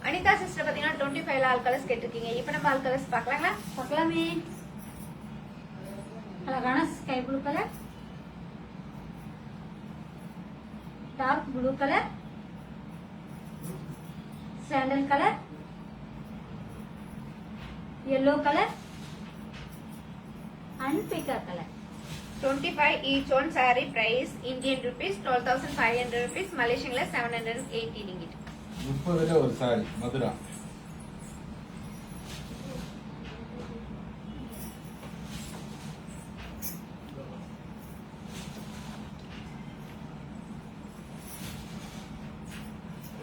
Anitha sister பாத்தீங்கன்னா 25ல ஆல் கலர்ஸ் கேட்டிருக்கீங்க. இப்ப நம்ம ஆல் கலர்ஸ் பார்க்கலாங்களா? பார்க்கலாமே. அழகான sky blue colour, dark blue colour, sandal colour, yellow colour and பீக்கா colour. 25 each one saree price Indian rupees 12,500 rupees. மலேசியன்ல 780 ringgit. 30ல ஒரு சாரி. மதுரா.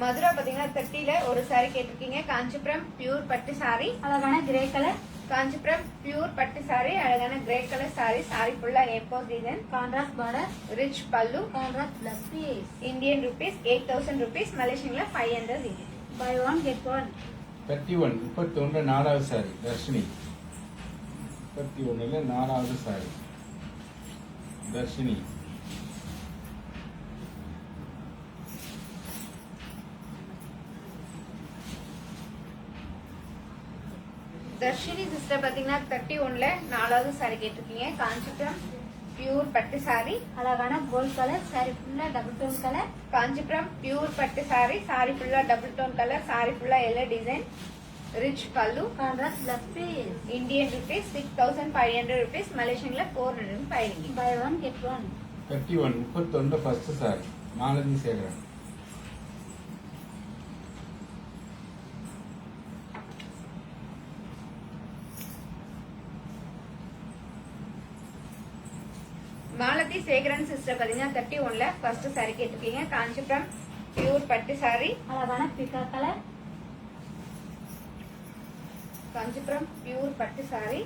மதுரா பாத்தீங்கன்னா 30ல ஒரு saree கேட்டிருக்கீங்க. காஞ்சிபுரம் பியூர் பட்டு saree. அழகான கிரே கலர். காஞ்சிபுரம் பியூர் பட்டு saree. அழகான கிரே கலர் saree. saree ஃபுல்லா emboss design, contrast border, rich pallu. Contrast plus piece. Indian rupees 8,000 rupees. மலேசியன்ல 500 ringgit. By one get one. 31 31ல 4வது சாரி. தர்ஷினி 31ல 4வது சாரி. தர்ஷினி. தர்ஷினி சிஸ்டர் பாத்தீங்கன்னா 31ல 4வது saree கேட்டிருக்கீங்க. காஞ்சிபுரம் பியூர் பட்டு saree. அழகான கோல்ட் கலர் saree ஃபுல்லா double tone colour. Kanchipuram pure பட்டு saree. saree ஃபுல்லா டபுள் டோன் கலர். saree ஃபுல்லா yellow design, rich pallu. Contrast plus piece. Indian rupees 6,500 rupees. மலேசியன்ல 405 ringgit. By one get one. 31 31ல ஃபர்ஸ்ட் சாரி. மாலதி சேகரன். மாலதி சேகரன் சிஸ்டர் பாத்தீங்கன்னா 31ல ஃபர்ஸ்ட் saree கேட்டிருக்கீங்க. Kanchipuram pure பட்டு saree. அழகான பீக்கா கலர். காஞ்சிபுரம் பியூர் பட்டு saree.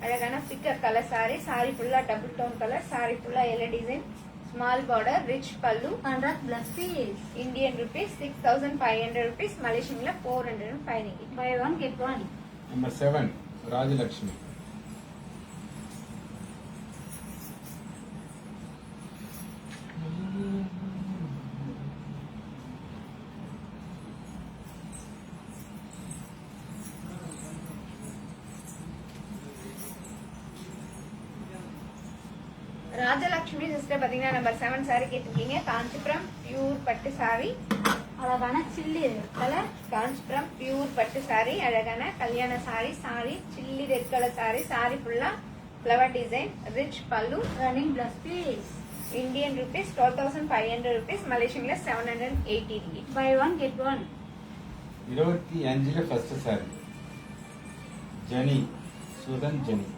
அழகான பிக்கர் கலர் saree. saree ஃபுல்லா டபுள் டோன் கலர். saree ஃபுல்லா yellow design, small border, rich pallu. Contrast plus piece. Indian rupees 6,500 rupees. மலேசியன்ல 405 ringgit. By one get one. Number 7 Rajalakshmi. Rajalakshmi sister பாத்தீங்கன்னா நம்பர் 7 saree கேட்டிருக்கீங்க. காஞ்சிபுரம் பியூர் பட்டு saree. அழகான சில்லி கலர். காஞ்சிபுரம் பியூர் பட்டு saree. அழகான கல்யாண saree. saree chilli red colour saree. saree ஃபுல்லா flower design, rich pallu. Running plus piece. Indian rupees 12,500 rupees. மலேசியன்ல 780 ringgit. By one get one. 25ல first sari. Jenny Suthan Jenny.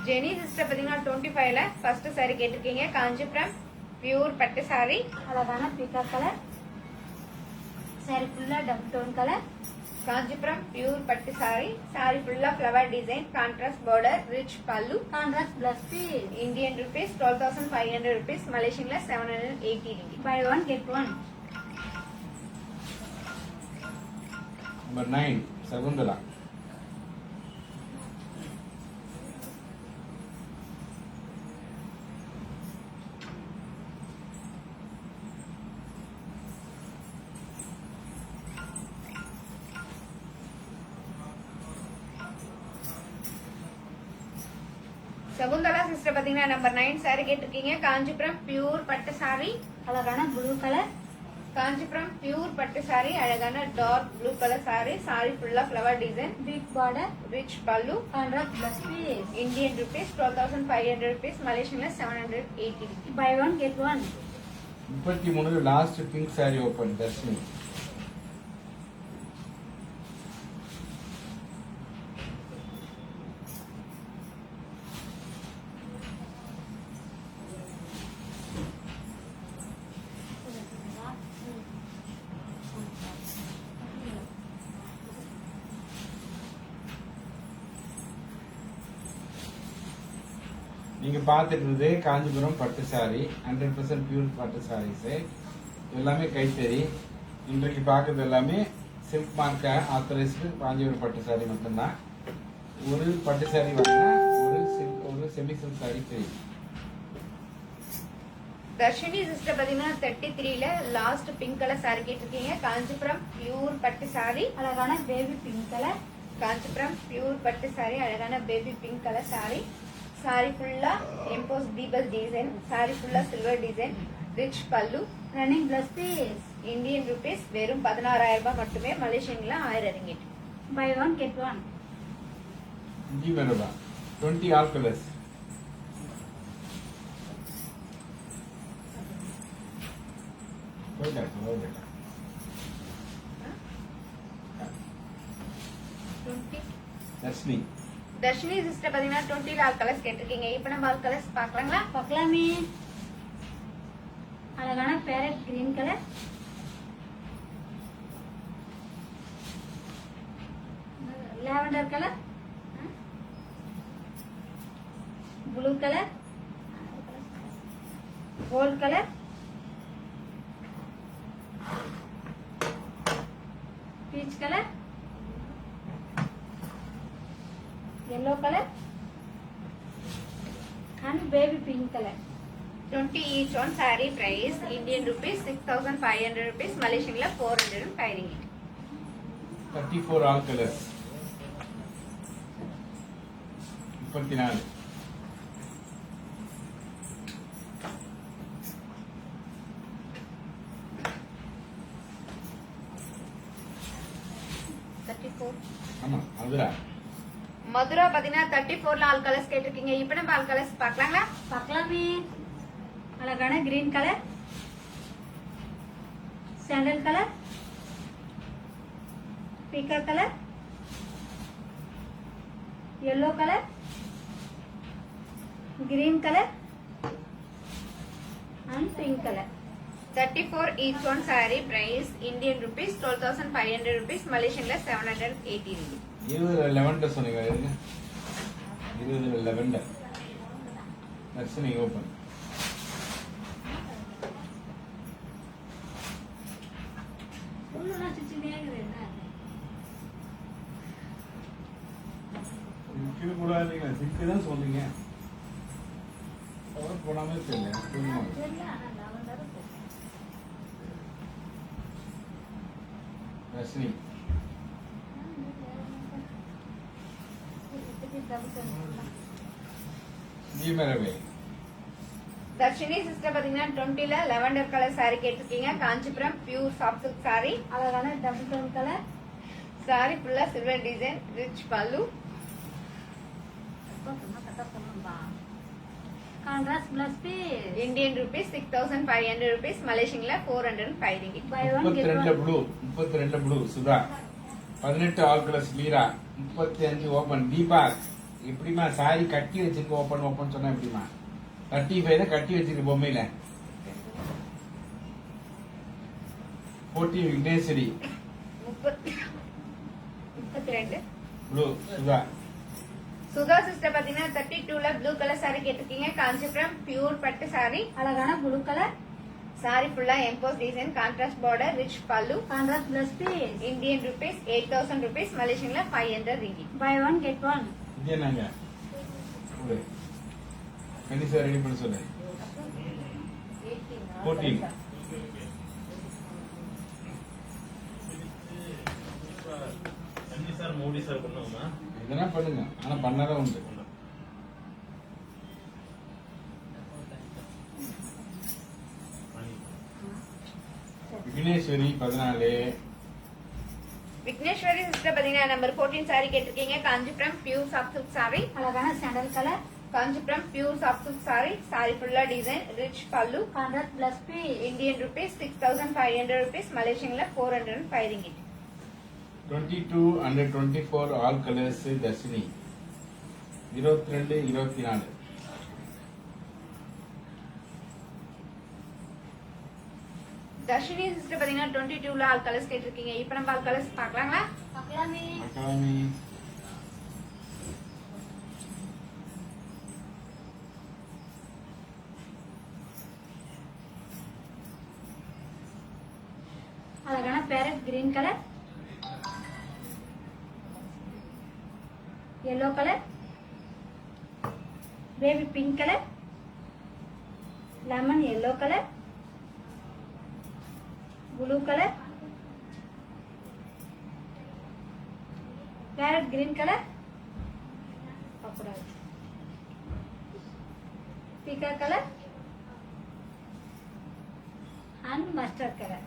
Jenny sister பாத்தீங்கன்னா 25ல first saree கேட்டிருக்கீங்க. Kanchipuram pure பட்டு saree. அழகான பீக்கா கலர். saree ஃபுல்லா double tone colour. Kanchipuram pure பட்டு saree. saree ஃபுல்லா flower design, contrast border, rich pallu. Contrast plus piece. Indian rupees 12,500 rupees. மலேசியன்ல 780 ringgit. By one get one. Number 9 Shakuntala. Shakuntala sister பாத்தீங்கன்னா நம்பர் 9 saree கேட்டிருக்கீங்க. காஞ்சிபுரம் பியூர் பட்டு saree. அழகான ப்ளூ கலர். காஞ்சிபுரம் பியூர் பட்டு saree. அழகான dark blue colour saree. saree ஃபுல்லா flower design. Big border. Rich pallu. Contrast plus piece. Indian rupees 12,500 rupees. Malaysian 780 rupees. Buy one get one. 33 last pink saree open Dharshini. நீங்க பார்த்துட்டு இருந்தது காஞ்சிபுரம் பட்டு sorry 100% pure பட்டு சாரீஸ். எல்லாமே கைத்தறி. இன்றைக்கு பார்க்கறது எல்லாமே சில்க் மார்க்க ஆத்தரைஸ்டு காஞ்சிபுரம் பட்டு சாரி மட்டும்தான். ஒரு பட்டு சாரி வாங்கினா ஒரு semi silk saree free. Dharshini sister பாத்தீங்கன்னா 33ல லாஸ்ட் பிங்க் கலர் saree கேட்டிருக்கீங்க. காஞ்சிபுரம் பியூர் பட்டு saree. அழகான baby pink colour. Kanchipuram pure பட்டு saree. அழகான baby pink colour saree. saree ஃபுல்லா எம்போஸ் தீபல் டிசைன். saree ஃபுல்லா silver design. Rich pallu. Running plus piece. Indian rupees வெறும் 16,000 ரூபாய் மட்டுமே. மலேசியன்ல 1000 ringgit. Buy one get one. जी मेरा 20 ऑल कलर्स. कोई बेटा 20 दर्शनी. தர்ஷினி சிஸ்டர் பாத்தீங்கன்னா 20 ஆல் கலர்ஸ் கேட்டிருக்கீங்க. இப்போ நம்ம ஆல் கலர்ஸ் பார்க்கலாங்களா? பார்க்கலாமே. அழகான parrot green colour. Lavender colour. Blue colour. Gold colour. Peach colour. yellow color and baby pink color. 20 each on saree price. Indian rupees 6,500 rupees. Malaysian 405 ringgit. 34 all colors. 34. ஆமா அதுரா. மதுரா பாத்தீங்கன்னா 34ல all colours கேட்டிருக்கீங்க. இப்போ நம்ம all colours பார்க்கலாங்களா? பார்க்கலாமே. அழகான green colour. Sandal colour. Beaker colour. yellow colour. Green colour and pink colour. 34 each on saree price. Indian rupees 12,500 rupees. Malaysian 780 ringgit. 20 lavender சொன்னீங்க. 20 lavender. Dharshini open. உள்ளுனா சுச்சினே இருக்குதுன்னா இது கூட நீங்க சிக்கு தான் சொன்னீங்க. அவர் போடாம தெரியல. தெரியல. ஆனா லாவெண்டர் தர்ஷினி. जी मेरा भाई. தர்ஷினி சிஸ்டர் பாத்தீங்கன்னா 20ல lavender கலர் saree கேட்டிருக்கீங்க. Kanchipuram pure soft silk saree. அழகான டபுள் டோன் கலர். saree ஃபுல்லா silver design. Rich pallu. Contrast plus piece. Indian rupees 6,500 rupees. Malaysian 405 ringgit. By one get 32 one. Blue. 32 blue Sudha. 18 all colours Meera. 35 open Deepa. எப்படிமா சாரி கட்டி வச்சிருக்க open சொன்னா எப்படிமா? 35 கட்டி வச்சிருக்க பொம்மையில. 14 விக்னேஸ்வரி. 32 ப்ளூ சுதா. சுதா சிஸ்டர் பாத்தீங்கன்னா 32ல ப்ளூ கலர் saree கேட்டிருக்கீங்க. காஞ்சிபுரம் பியூர் பட்டு saree. அழகான ப்ளூ கலர். saree ஃபுல்லா emboss design. Contrast border. Rich pallu. Contrast plus piece. Indian rupees 8,000 rupees. Malaysian 500 ringgit. By one get one. இது என்னங்க? ஒரு கண்டிப்பா ரெடி பண்ண சொல்லு. 14. சார் மோடி சார் பண்ணுவோமா? இதெல்லாம் பண்ணுங்க. ஆனா பண்ணாதான் உண்டு. விக்னேஸ்வரி 14. விக்னேஸ்வரி சிஸ்டர் பாத்தீங்கன்னா நம்பர் 14 சாரி கேட்டிருக்கீங்க. Kanchipuram pure soft silk sorry. அழகான sandal colour. Kanchipuram pure soft silk sorry. Sorry ஃபுல்லா design, rich pallu. Contrast plus piece. Indian rupees 6,500 rupees. Malaysian la 405 ringgit. 22 under 24 all colors Dharshini 22 24. Dharshini sister பாத்தீங்கன்னா 22 ல ஆல் கலர்ஸ் கேட்டிருக்கீங்க. இப்போ நம்ம ஆல் கலர்ஸ் பார்க்கலாங்களா? பார்க்கலாமே. அகாமி அழகான parrot green colour, yellow colour, baby pink colour, lemon yellow colour, blue colour, parrot green colour, பீக்கா colour and mustard colour.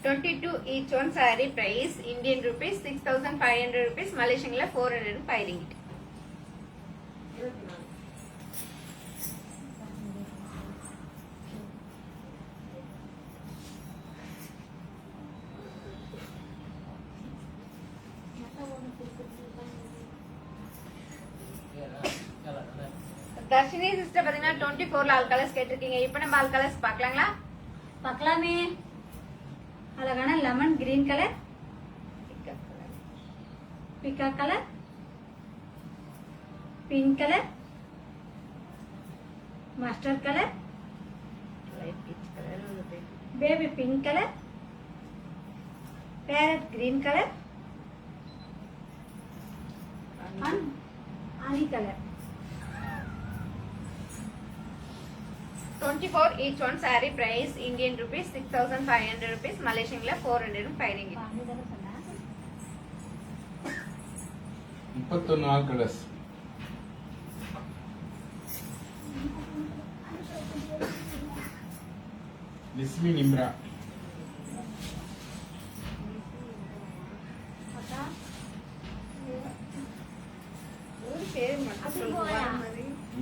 22 each one saree price Indian rupees 6,500 rupees. Malaysian la 405 ringgit. Dharshini sister பாத்தீங்கன்னா 24 ல all colours கேட்டிருக்கீங்க. இப்போ நம்ம all colours பார்க்கலாங்களா? பார்க்கலாமே. அழகான lemon green colour, பிக்கா colour, pink colour, mustard colour, baby pink colour, parrot green colour and honey colour. 24 each one saree price Indian rupees 6,500 rupees. Malaysian la 405 ringgit. 31 all colors. நிஸ்மி Nimrah ஒரு பேர் மட்டும் சொல்லுங்க.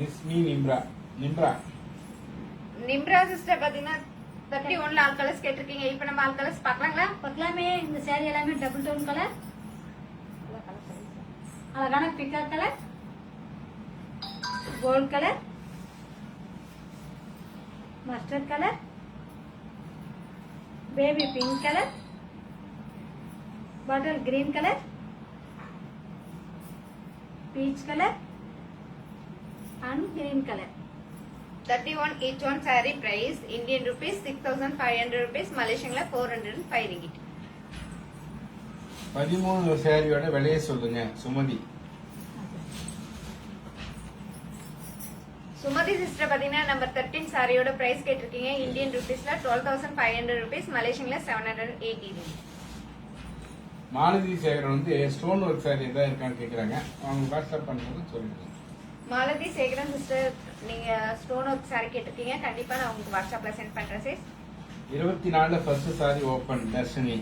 நிஸ்மி Nimrah Nimrah Nimrah sister பாத்தீங்கன்னா 31 ல ஆல் கலர்ஸ் கேட்டிருக்கீங்க. இப்போ நம்ம ஆல் கலர்ஸ் பார்க்கலாங்களா? பார்க்கலாமே. இந்த saree எல்லாமே டபுள் டோன் கலர். அழகான பிக்கா colour, gold colour, mustard colour, baby pink colour, butter green colour, peach colour and green colour. 31 each one saree price Indian rupees 6,500 rupees. Malaysian la 405 ringgit. 13 சாரியோட விலையை சொல்லுங்க Sumathi. Sumathi sister பாத்தீங்கன்னா number 13 சாரியோட price கேட்டிருக்கீங்க. Indian ருபீஸ்ல 12,500 rupees. Malaysian 780 ringgit. Malathi Sekaran வந்து stone work sorry ஏதாவது இருக்கான்னு கேக்குறாங்க. அவங்க வாட்ஸ்அப் பண்ணுறது சொல்லுங்க. மாலதி சேகரன் சிஸ்டர் நீங்க ஸ்டோன் ஒர்க் சாரி கேட்டிருக்கீங்க. கண்டிப்பா நான் உங்களுக்கு வாட்ஸ்அப்ல சென்ட் பண்றேன் sis. 24 first sorry open Dharshini.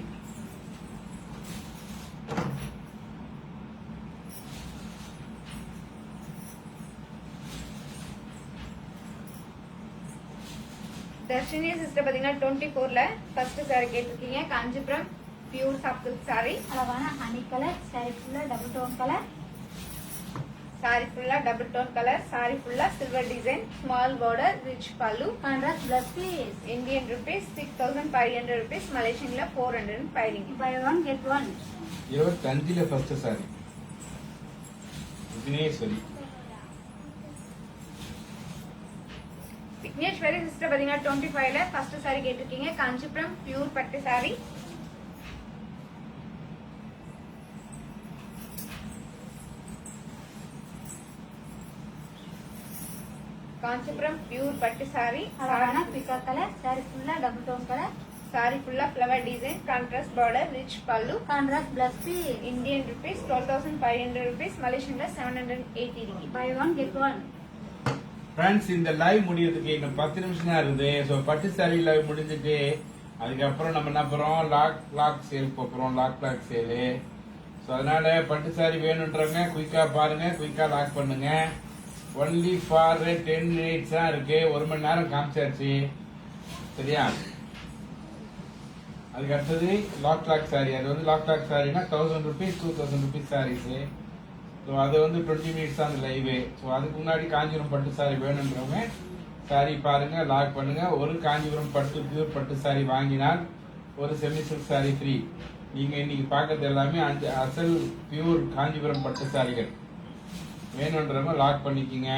Dharshini sister பாத்தீங்கன்னா 24 ல ஃபர்ஸ்ட் சாரி கேட்டிருக்கீங்க. Kanchipuram pure soft silk sorry. அழகான ஹனி கலர், saree ஃபுல்லா டபுள் டோன் கலர். சாரி ஃபுல்லா டபுள் டோன் கலர். சாரி ஃபுல்லா silver design, small border, rich pallu. Contrast plus piece. Indian rupees 6,500 rupees. Malaysian la 405 ringgit. By one get one. 25 first saree Vigneshwari. Vigneshwari sister பாத்தீங்கன்னா 25 ல first sorry கேட்டிருக்கீங்க. Kanchipuram pure பட்டு saree. Kanchipuram pure பட்டு sorry. அழகான பிக்கா colour, saree ஃபுல்லா double tone colour. Sorry ஃபுல்லா flower design, contrast border, rich pallu. Contrast plus piece. Indian rupees 12,500 rupees. Malaysian la 780 ringgit. By one get one. Friends இந்த லைவ் முடியறதுக்கு இன்னும் 10 நிமிஷம் தான் இருக்குது. ஸோ பட்டு சாரி லைவ் முடிஞ்சுட்டு அதுக்கப்புறம் நம்ம என்ன போறோம், லாக் சேல் போறோம், லாக் சேலு. ஸோ அதனால பட்டு சாரி வேணுன்றவங்க குயிக்கா பாருங்க, குயிக்கா லாக் பண்ணுங்க. ஒன்லி ஃபார் 10 minutes தான் இருக்கு, 1 மணி நேரம் காமிச்சாச்சு. சரியா? அதுக்கு அடுத்தது லாக் சாரி. அது வந்து லாக் சாரினா 1000 rupees 2000 rupees சாரீஸ். ஸோ அது வந்து 20 minutes தான் அந்த லைவு. ஸோ அதுக்கு முன்னாடி காஞ்சிபுரம் பட்டு சாரி வேணுன்றவங்க சாரி பாருங்க, லாக் பண்ணுங்க. ஒரு காஞ்சிபுரம் பட்டு பியூர் பட்டு சாரி வாங்கினால் ஒரு செமி சில்க் சாரி ஃப்ரீ. நீங்க இன்னைக்கு பார்க்கறது எல்லாமே 5 அசல் பியூர் காஞ்சிபுரம் பட்டு சாரிகள். வேணுன்றவங்க லாக் பண்ணிக்கிங்க.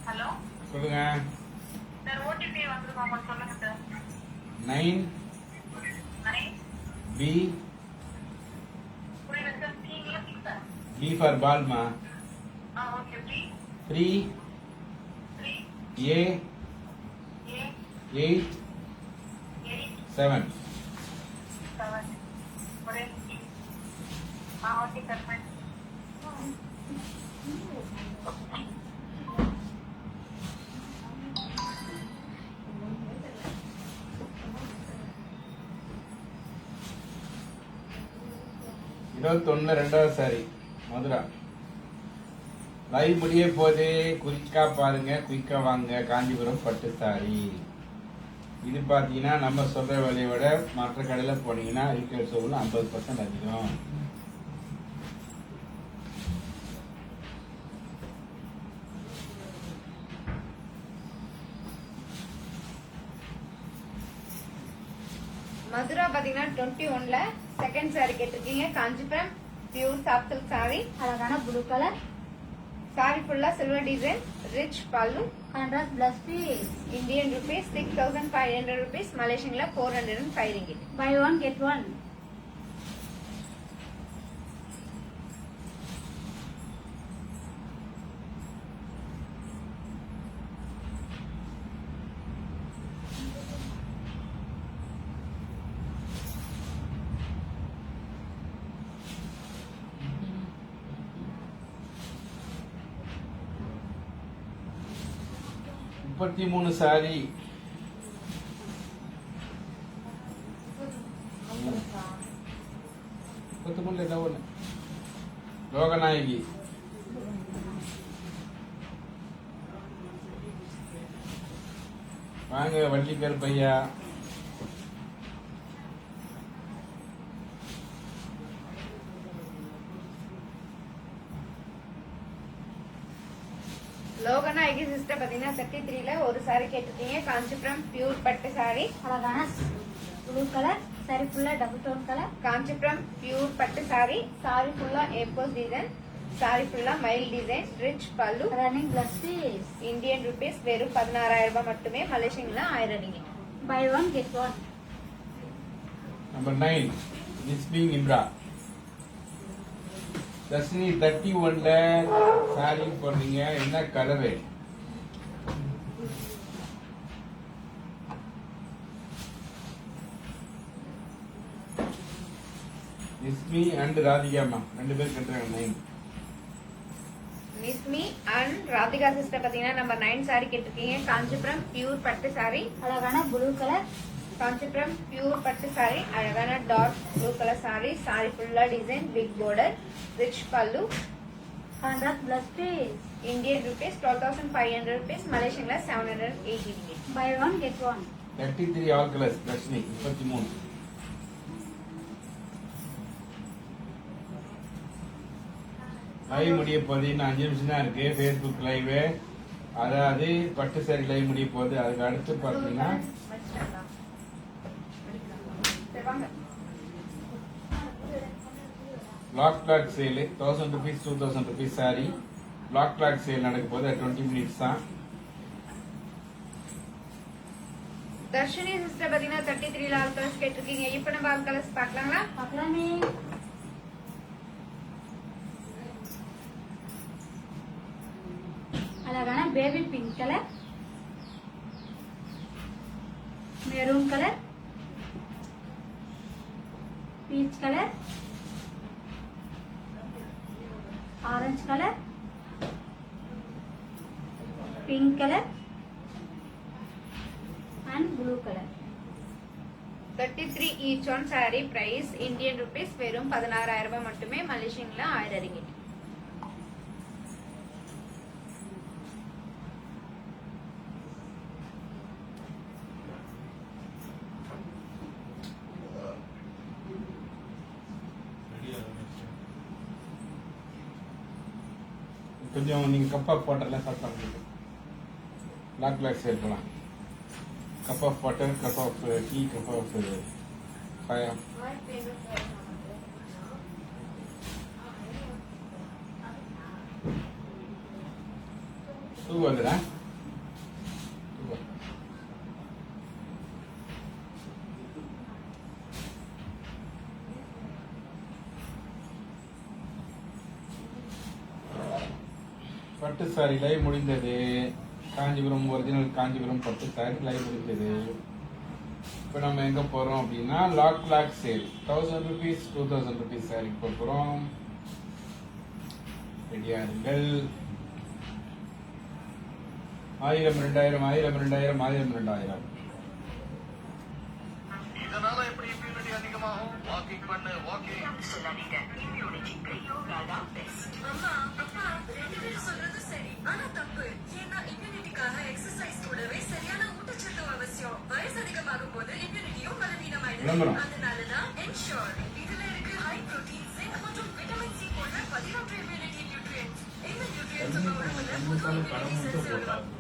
ஹலோ சொல்லுங்க. சார், ஓடிபி வந்துருக்காமா, சொல்லுங்க சார். 9 B புரியல சார். நீங்களே சார். B for ballமா. ஓகே. 3 A 8 7. ஒரே ஓகே சார். ஃபைன். இருபத்தொன்னு ரெண்டாவது சாரி மதுரா. லைவ் முடிய போது குயிக்கா பாருங்க, குயிக்கா வாங்க. காஞ்சிபுரம் பட்டு சாரி. இது பாத்தீங்கன்னா நம்ம சொல்ற விலையை விட மற்ற கடையில போனீங்கன்னா ரீட்டைல் ஷோவில் 50% அதிகம். மதுரா பாத்தீங்கன்னா 21ல செகண்ட் சாரி கேட்டிருக்கீங்க. Kanchipuram pure soft silk sorry. அழகான ப்ளூ கலர். சாரி ஃபுல்லா silver design, rich pallu. Contrast plus piece. Indian rupees 6500 rupees, மலேசியன்ல 405 ringgit. By one get one. முப்பத்தி 33 சாரி. லோகநாயகி. வாங்க வள்ளிக்கர் பையா. லோகநாயகி சிஸ்டர் பாத்தீங்கன்னா 33ல ஒரு சாரி கேட்டிருக்கீங்க. காஞ்சிபுரம் பியூர் பட்டு சாரி. அழகான ப்ளூ கலர். சாரி ஃபுல்லா double tone colour. Kanchipuram pure பட்டு சாரி. சாரி ஃபுல்லா ஏப்போஸ் டிசைன், சாரி ஃபுல்லா மயில் design, rich pallu. Running plus piece. Indian rupees வெறும் 16000 ரூபாய் மட்டுமே, மலேசியன்ல 1000 ringgit. By one get one. Number 9 நிஸ்பிங் இம்ரா. தர்ஷினி 31ல சாரி போடுறீங்க. என்ன கலரு? நிஸ்மி அண்ட் ராதிகாமா 2 பேர் கட்டுறாங்க. 9 நிஸ்மி அண்ட் ராதிகா சிஸ்டர் பாத்தீங்கன்னா நம்பர் 9 சாரி கேட்டிருக்கீங்க. காஞ்சிபுரம் பியூர் பட்டு சாரி. அழகான ப்ளூ கலர். காஞ்சிபுரம் பியூர் பட்டு சாரி. அழகான dark blue colour sari. Sorry ஃபுல்லா design, big border, rich pallu. Contrast plus piece. Indian rupees 12500 rupees, மலேசியன்ல 780 ringgit. By one get one. 33 all colours. Dharshini 33. Live முடிய போகுது. இன்னும் 5 நிமிஷம் தான் இருக்கு. ஃபேஸ்புக் லைவ், அதாவது பட்டு சாரி லைவ் முடிய போகுது. அதுக்கு அடுத்து பாத்தீங்கன்னா lock sale 1000 rupees 2000 rupees sari. Lock sale நடக்க போது 20 minutes தான். தர்ஷினி சிஸ்டர் பாத்தீங்கன்னா 33ல ஆல் கலர்ஸ் கேட்டிருக்கீங்க. இப்ப நம்ம ஆல் கலர்ஸ் பார்க்கலாங்களா? பார்க்கலாமே. அழகான baby pink colour, maroon colour, peach colour, orange colour, pink colour and blue color. 33 each on saree price Indian rupees வெறும் 16,000 ரூபாய் மட்டுமே. மலேசியன்ல 1000 ringgit. கொஞ்சம் நீங்க கப் ஆஃப் வாட்டர்லாம் சாப்பிட்டாங்க பிளாக் பிளாக் சேர்க்கலாம். cup of water, cup of tea, cup of fire. வந்துடா பட்டு சாரி லைவ் முடிந்தது. காஞ்சிபுரம் ஒரிஜினல் காஞ்சிபுரம் பட்டு சாரி லைவ் முடிஞ்சது. இப்போ நம்ம எங்க போறோம் அப்படின்னா lock sale 1000 rupees 2000 rupees sari போறோம். ரெடியா இருங்கள். 1000 2000 1000 2000 1000 2000. இதனால எப்படி இம்யூனிட்டி அதிகமாகும்? வாக்கிங் பண்ணு, வாக்கிங் சொல்லாதீங்க. இம்யூனிட்டிக்கு யோகா தான் பெஸ்ட். அம்மா அப்பா 2 பேரும் சொல்றது சரி, ஆனா தப்பு. ஏன்னா இம்யூனிட்டிக்காக எக்ஸசைஸ் கூடவே சரியான ஊட்டச்சத்து அவசியம். வயசு அதிகமாகும் போது இம்யூனிட்டியும் பலவீனமாயிடுது. அதனாலதான் என்ஷோர் இதுல இருக்கு ஹை புரோட்டீன், ஜிங்க் மற்றும் விட்டமின் சி போன்ற 11 இம்யூனிட்டி நியூட்ரியன்ட்ஸ். இந்த நியூட்ரியன்ட்ஸ் உங்க உடம்புல புது immunity cells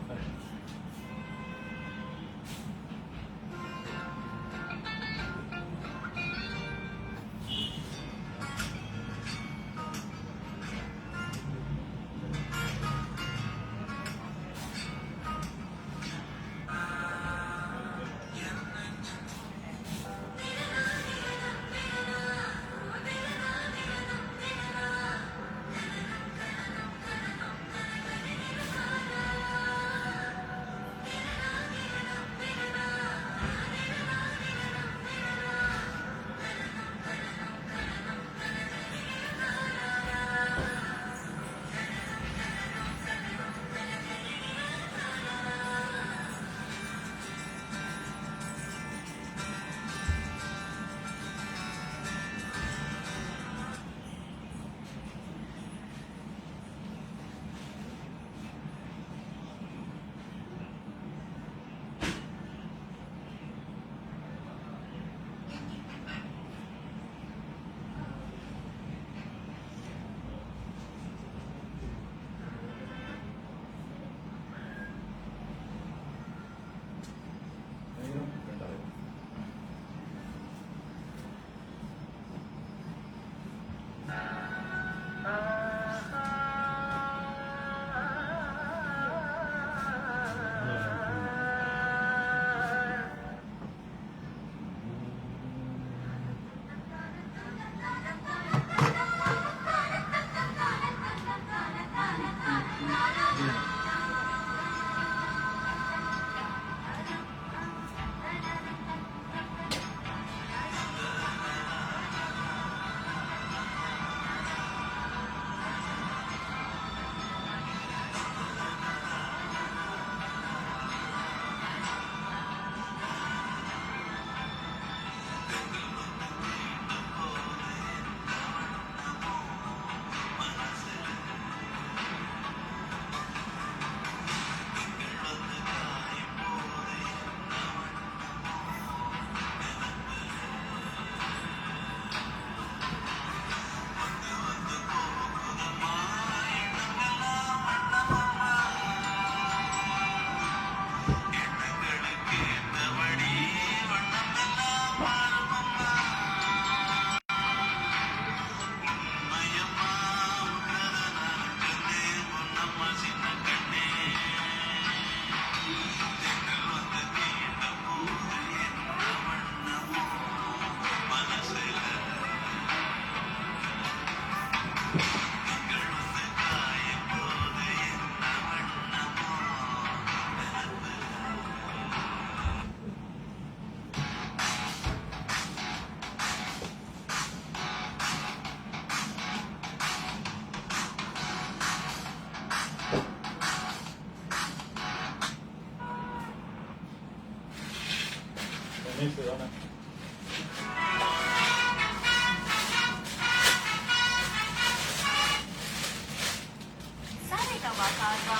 Saregama Karwa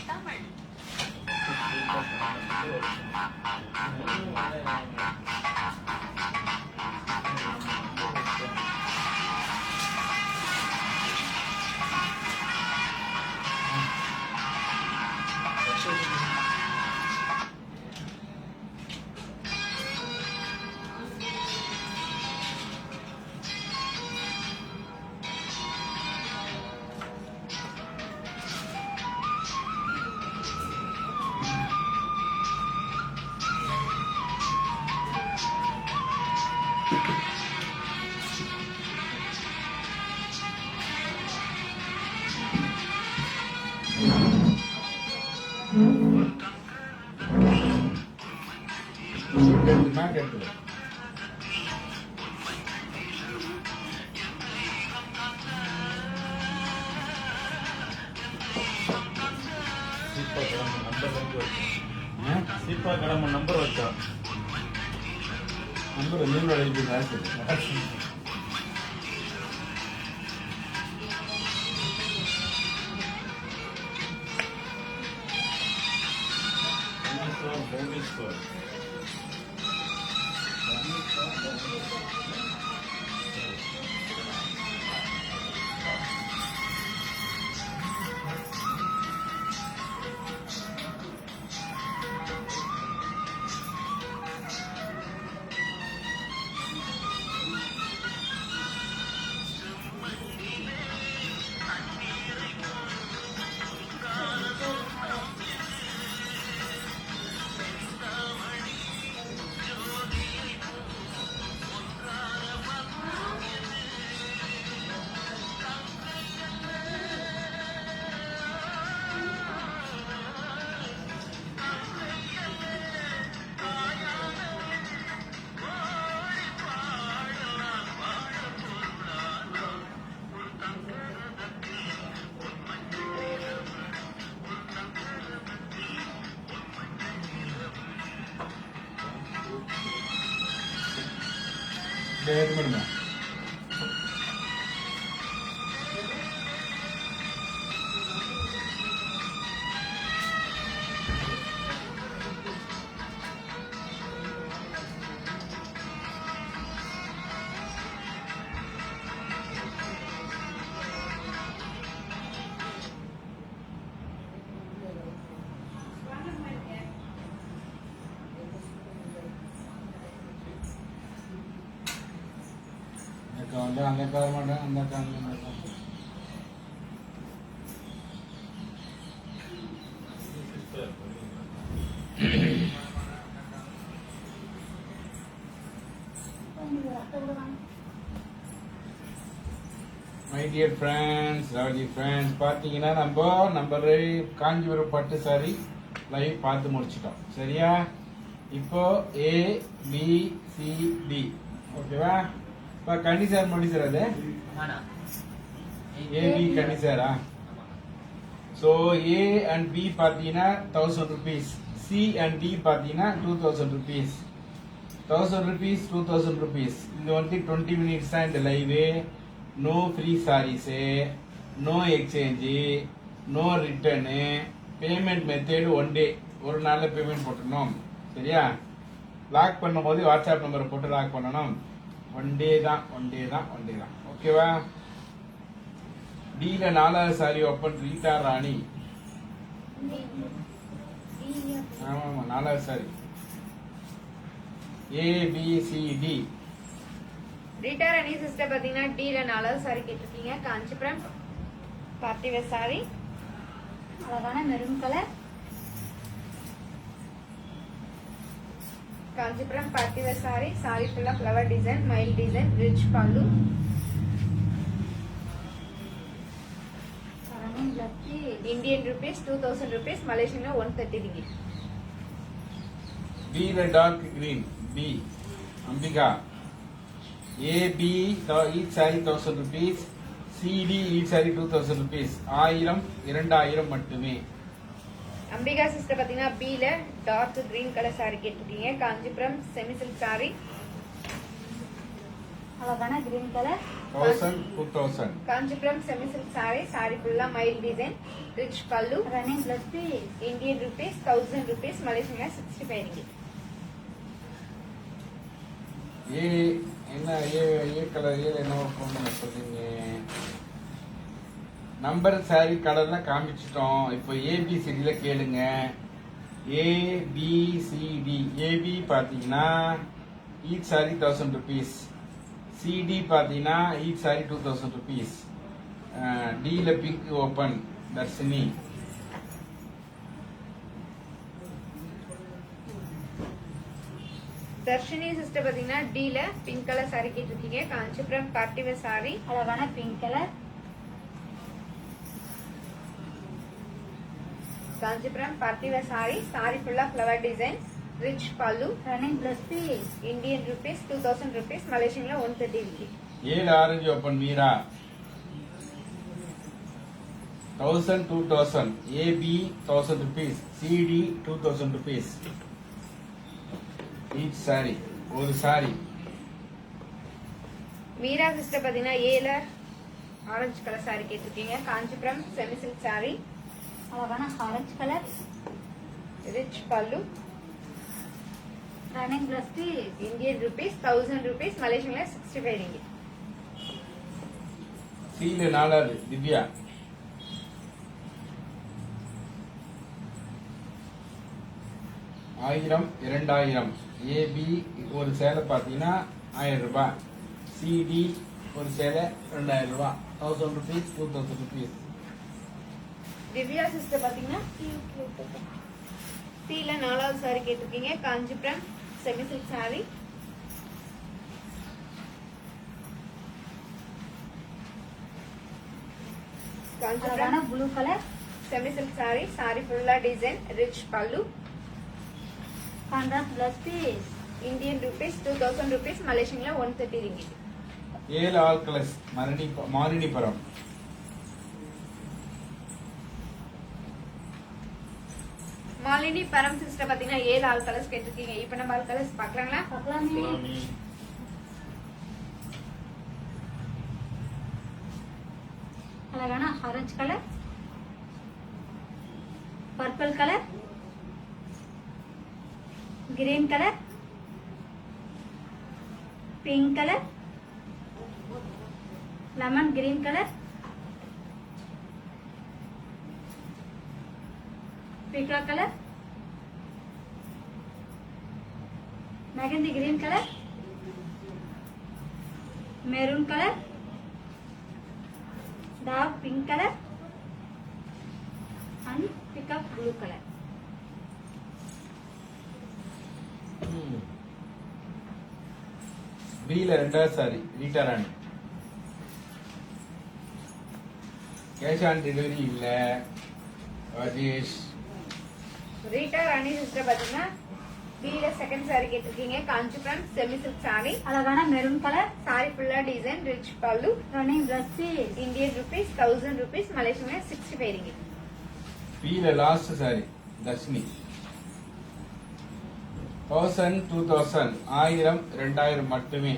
Tamil. மேட் எடுத்து சீப்பா கடமை நம்பர் வச்சா நம்பர் நீங்களோட எழுதிங்களா பண்ணுமா வந்து அந்த அக்கா வர மாட்டேன் அந்த அக்கா my dear friends lovely friends பார்த்தீங்கன்னா நம்ம காஞ்சிபுரம் பட்டு சாரி லைவ் பார்த்து முடிச்சிட்டோம் சரியா இப்போ A B C D ஓகேவா இப்போ கண்ணி சார் மணி சார் அது AB கண்ணி சாரா ஸோ A அண்ட் B பார்த்தீங்கன்னா 1000 rupees C அண்ட் D பார்த்தீங்கன்னா 2000 rupees 1000 rupees 2000 rupees இது வந்து 20 minutes தான் இந்த live no free saris no exchange no return payment method 1 day ஒரு நாளில் பேமெண்ட் போட்டுடணும் சரியா லாக் பண்ணும்போது வாட்ஸ்அப் நம்பரை போட்டு லாக் பண்ணணும் 1 day தான் ஓகேவா டீல 4வது சாரி ஓப்பன் ரீட்டா ராணி ஆமா 4வது sorry ABCD Rita Rani sister பாத்தீங்கன்னா டீல 4வது சாரி கேட்டிருக்கீங்க காஞ்சிபுரம் பார்ட்டி வேர் சாரி அழகான மெரூன் கலர் காஞ்சிபுரம் பார்ட்டி வேர் சாரி சாரி ஃபுல்லா ஃப்ளவர் டிசைன் மயில் டிசைன் ரிச் பல்லு Indian rupees 2000 rupees Malaysian 130 ringgit B the dark green B Ambika AB each saree 1000 rupees CD each saree 2000 rupees 1000 2000 மட்டுமே Ambika sister பாத்தீங்கன்னா பீல dark green colour saree கேட்டிருக்கீங்க. Kanchipuram semi silk saree. அழகான green colour 1000 2000 Kanchipuram semi silk saree. saree ஃபுல்லா மைல் design, rich pallu, running plus piece. Indian rupees 1000 rupees, Malaysia 65 ringgit. ஏ என்ன A colour ஏ என்ன பண்ண சொல்றீங்க? நம்பர் சாரி கலர்ல காமிச்சிட்டோம். இப்போ ஏபிசிடில கேளுங்க. ஏபிசிடி. ஏபி பாத்தீங்கன்னா ஈச் சாரி 1000 ருபீஸ். சிடி பாத்தீங்கன்னா ஈச் சாரி 2000 ருபீஸ். டில pink open Dharshini. Dharshini sister பாத்தீங்கன்னா டீல பிங்க் கலர் saree கேட்டிருக்கீங்க. Kanchipuram party wear saree. அழகான pink colour Kanchipuram party wear saree. saree ஃபுல்லா flower design, rich pallu, running plus piece. Indian rupees 2000 rupees, மலேசியால 130 ringgit. ஏழு orange open Meera 1000 2000. A B 1000 rupees. C D 2000 rupees. Each sorry ஒரு sari. Meera sister பாத்தீங்கன்னா ஏல orange colour saree கேட்டிருக்கீங்க. Kanchipuram semi silk saree, அழகான orange colour rich pallu, running plus piece. Indian rupees 1000 rupees, மலேசியால 65 ringgit. சீல நாலாவது திவ்யா. ஆயிரம் 2000. ஏபி ஒரு சேலை பாத்தீங்கன்னா 1000 ரூபாய். சிடி ஒரு சேலை 2000 ரூபாய். 1000 ருபீஸ் 2000 ருபீஸ். திவ்யா சிஸ்டர் பாத்தீங்கன்னா சீல நாலாவது saree கேட்டிருக்கீங்க. Kanchipuram semi silk saree. அழகான Kanchipuram blue colour semi silk saree. saree ஃபுல்லா design, rich pallu, contrast plus piece. Indian rupees 2000 rupees, மலேசியால 130 ringgit. ஏழு all colours மாரினிபுரம். Malini Param sister பாத்தீங்கன்னா 7 ஆல் கலர்ஸ் கேட்டிருக்கீங்க. இப்ப நம்ம ஆல் கலர்ஸ் பாக்கலாங்களா? பார்க்கலாமே. அழகான orange colour, purple colour, green colour, pink colour, lemon green colour, பீக்கா colour, mehndi green colour, maroon colour, dark pink color and peacock blue color. பில ரெண்டாவது saree Rita Rani. Cash on delivery இல்ல. ராஜேஷ். ரீட்டா ராணி சிஸ்டர் பாத்தீங்கன்னா பீல செகண்ட் saree கேட்டிருக்கீங்க. Kanchipuram semi silk saree. அழகான maroon colour, saree ஃபுல்லா design, rich pallu, running plus piece. Indian rupees 1000 rupees, மலேசியால 65 ringgit. பில last sorry Dharshini. 1000 2000. 1000 2000 மட்டுமே.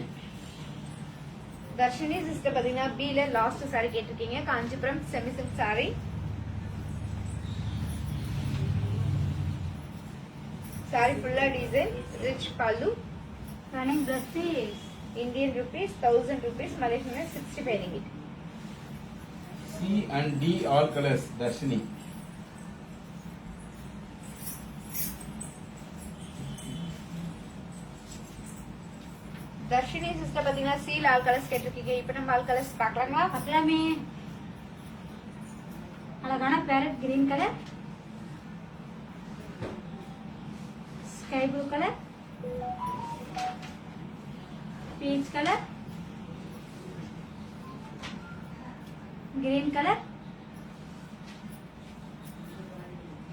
தர்ஷினி சிஸ்டர் பாத்தீங்கன்னா பீல லாஸ்ட் saree கேட்டிருக்கீங்க. Kanchipuram semi silk saree. saree ஃபுல்லா design, rich pallu, running plus piece. Indian rupees 1000 rupees, மலேசியால 65 ringgit. C and D all colours Dharshini. Dharshini sister பாத்தீங்கன்னா சீல் all colours கேட்டிருக்கீங்க. இப்ப நம்ம ஆல் கலர்ஸ் பாக்கலாங்களா? பார்க்கலாமே. அழகான parrot green colour, sky blue colour, peach colour, green colour,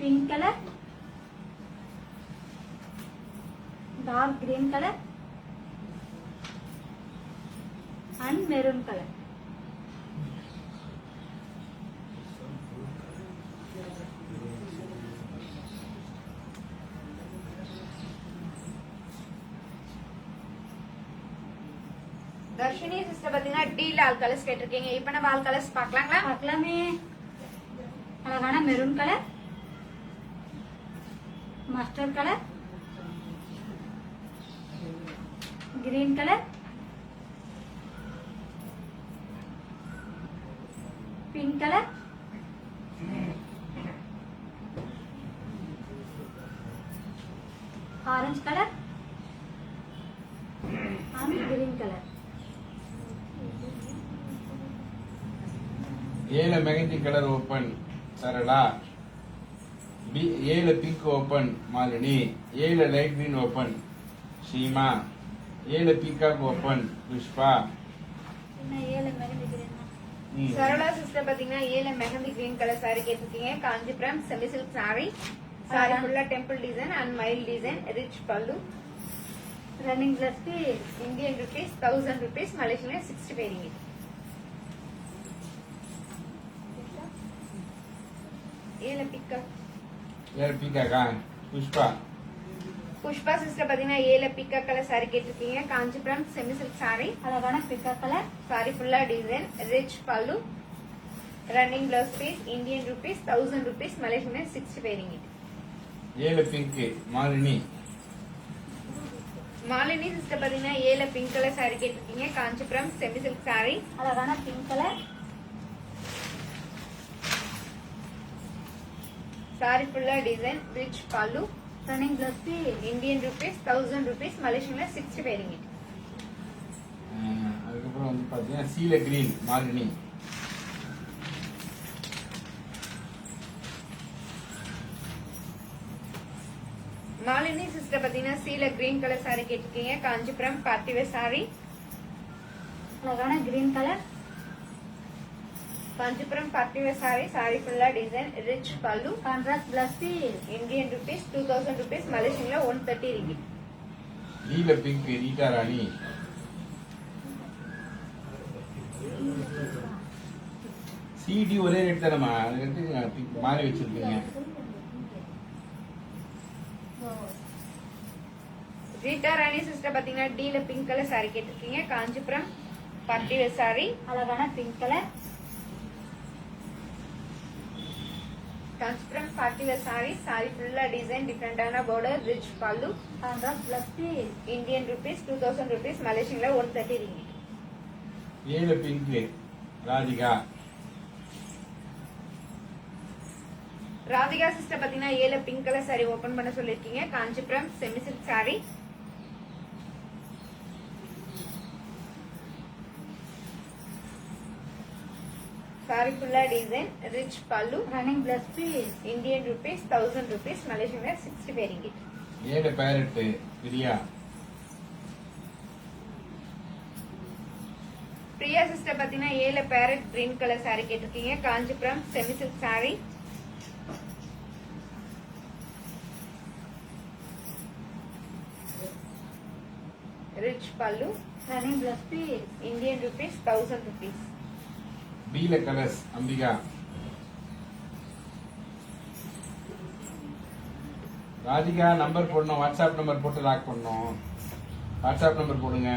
pink colour, dark green colour and maroon color. Dharshini sister பாத்தீங்கன்னா டீல் ஆல் கலர்ஸ் கேட்டிருக்கீங்க. இப்ப நம்ம ஆல் கலர்ஸ் பார்க்கலாங்களா? பார்க்கலாமே. அழகான maroon colour, mustard colour, green colour, pink colour, orange colour and green colour. ஏல mehndi colour open Sarala, ஏல பிங்க் ஓபன் மாலினி, ஏல லைட் கிரீன் ஓபன் சீமா, ஏல பீகாக் ஓபன் புஷ்பா. என்ன ஏழு மெரூன் கிரீன்? சரளா சிஸ்டர் பாத்தீங்கன்னா ஏல மெஹந்தி கிரீன் கலர் சாரி கேட்டிருக்கீங்க. Kanchipuram semi silk sorry. Sorry ஃபுல்லா டெம்பிள் டிசைன் அண்ட் மைல் design, rich pallu. Running blouse Indian rupees 1000 rupees, மலேசியன்ல 65 ringgit. ஏல பிக்கப் ஏல பீகாக்கா புஷ்பா. புஷ்பா சிஸ்டர் பாத்தீங்கன்னா ஏல பிக்கா கலர் சாரி கேட்டிருக்கீங்க. Kanchipuram semi silk sorry. அழகான பிக்கா கலர். சாரி ஃபுல்லா design, rich pallu. Running blouse piece, Indian rupees 1000 rupees, மலேசியன்ல 65 ringgit. ஏல பிங்க் மாலினி. மாலினி சிஸ்டர் பாத்தீங்கன்னா ஏல பிங்க் கலர் சாரி கேட்டிருக்கீங்க. Kanchipuram semi silk sorry. அழகான பிங்க் கலர். சாரி ஃபுல்லா design, rich pallu. Running blouse Indian rupees 1000 rupees, மலேசியன்ல 65 ringgit. அதுக்கப்புறம் வந்து பாத்தீங்கன்னா சீல கிரீன் மாலினி. மாலினி சிஸ்டர் பாத்தீங்கன்னா சீல கிரீன் கலர் சாரி கேட்டிருக்கீங்க. காஞ்சிபுரம் பார்ட்டிவேர் சாரி. அழகான green colour. Kanchipuram party wear saree. Sorry ஃபுல்லா design, rich pallu. Contrast blouse Indian rupees 2000 rupees, மலேசியன்ல 130 ringgit. நீல பிங்க் ரீட்டா ராணி. சிடி ஒரே ரேட் தானம்மா, அது வந்து மாறி வச்சிருக்கீங்க. ரீட்டா ராணி சிஸ்டர் பாத்தீங்கன்னா டீல பிங்க் கலர் சாரி கேட்டிருக்கீங்க. காஞ்சிபுரம் பார்ட்டிவேர் சாரி. அழகான pink colour. Kanchipuram party wear saree. Sorry ஃபுல்லா டிசைன், டிஃபரெண்டான border, rich pallu. Contrast blouse Indian rupees 2000 rupees, மலேசியன்ல 130 ringgit. ஏல பிங்க் ராதிகா. ராதிகா சிஸ்டர் பாத்தீங்கன்னா ஏல பிங்க் கலர் சாரி ஓபன் பண்ண சொல்லிருக்கீங்க. Kanchipuram semi silk sorry. Sorry ஃபுல்லா design, rich pallu. Running blouse Indian rupees 1000 rupees, மலேசியன்ல 65 ringgit. ஏல பேரட் பிரியா. பிரியா சிஸ்டர் பாத்தீங்கன்னா ஏல பேரட் கிரீன் கலர் சாரி கேட்டிருக்கீங்க. Kanchipuram semi silk saree. Rich pallu. Running blouse Indian rupees 1000 rupees. பீல கலர்ஸ் அம்பிகா. ராதிகா நம்பர் போடணும், வாட்ஸ்அப் நம்பர் போட்டு லாக் பண்ணணும். வாட்ஸ்அப் நம்பர் போடுங்க.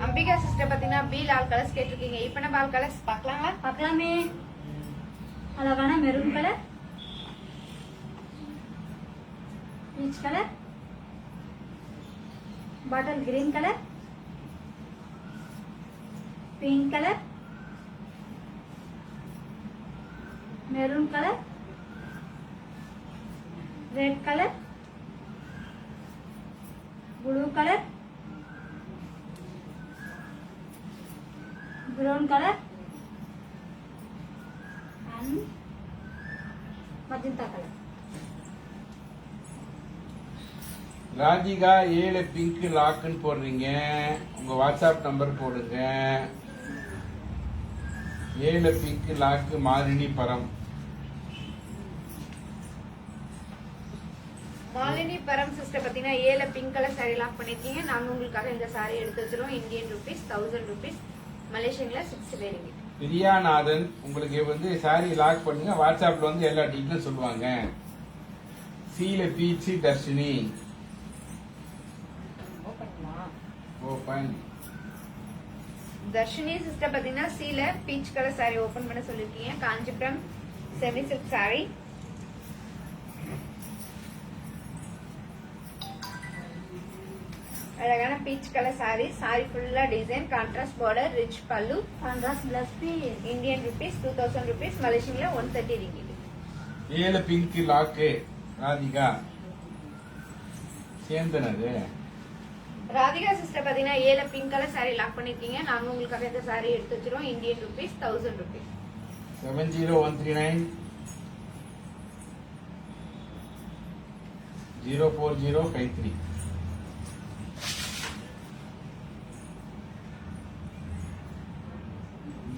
அம்பிகா சிஸ்டர் பாத்தீங்கன்னா பீல் ஆல் கலர்ஸ் கேட்டிருக்கீங்க. இப்ப நம்ம ஆல் கலர்ஸ் பார்க்கலாங்களா? பார்க்கலாமே. அழகான maroon colour, peach colour, bottle green colour, pink colour, maroon colour, red colour, blue colour, brown color and magenta color. Radhika ஏழு பிங்க் லாக்குன்னு போடுறீங்க. உங்க வாட்ஸ்அப் நம்பர் போடுங்க. ஏழு பிங்க் லாக்கு மாலினி பரம். மாலினி பரம் சிஸ்டர் பாத்தீங்கன்னா ஏல பிங்க் கலர் சாரி லாக் பண்ணிருக்கீங்க. நாங்க உங்களுக்காக இந்த சாரி எடுத்து வச்சிருவோம். இந்தியன் ருபீஸ் 1000 rupees, மலேசியன்ல 65 ringgit. பிரியாநாதன் உங்களுக்கு வந்து சாரி லாக் பண்ணுங்க. வாட்ஸ்அப்ல வந்து எல்லா டீட்டெயிலும் சொல்லுவாங்க. சீல peach Dharshini open. Dharshini sister பாத்தீங்கன்னா சீல பீச் கலர் saree ஓபன் பண்ண சொல்லிருக்கீங்க. Kanchipuram semi silk saree. அழகான பீச் கலர் saree. saree ஃபுல்லா design, contrast border, rich pallu, contrast plus piece. Indian rupees 2000 rupees, மலேசியன்ல 130 ringgit. ஏழு பிங்க் லாக்கு ராதிகா சேர்ந்தனது. ராதிகா சிஸ்டர் பாத்தீங்கன்னா ஏல பிங்க் கலர் saree லாக் பண்ணிருக்கீங்க. நாங்க உங்களுக்காக இந்த saree எடுத்து வச்சிரோம். Indian rupees 1000 rupees. 70139 04053.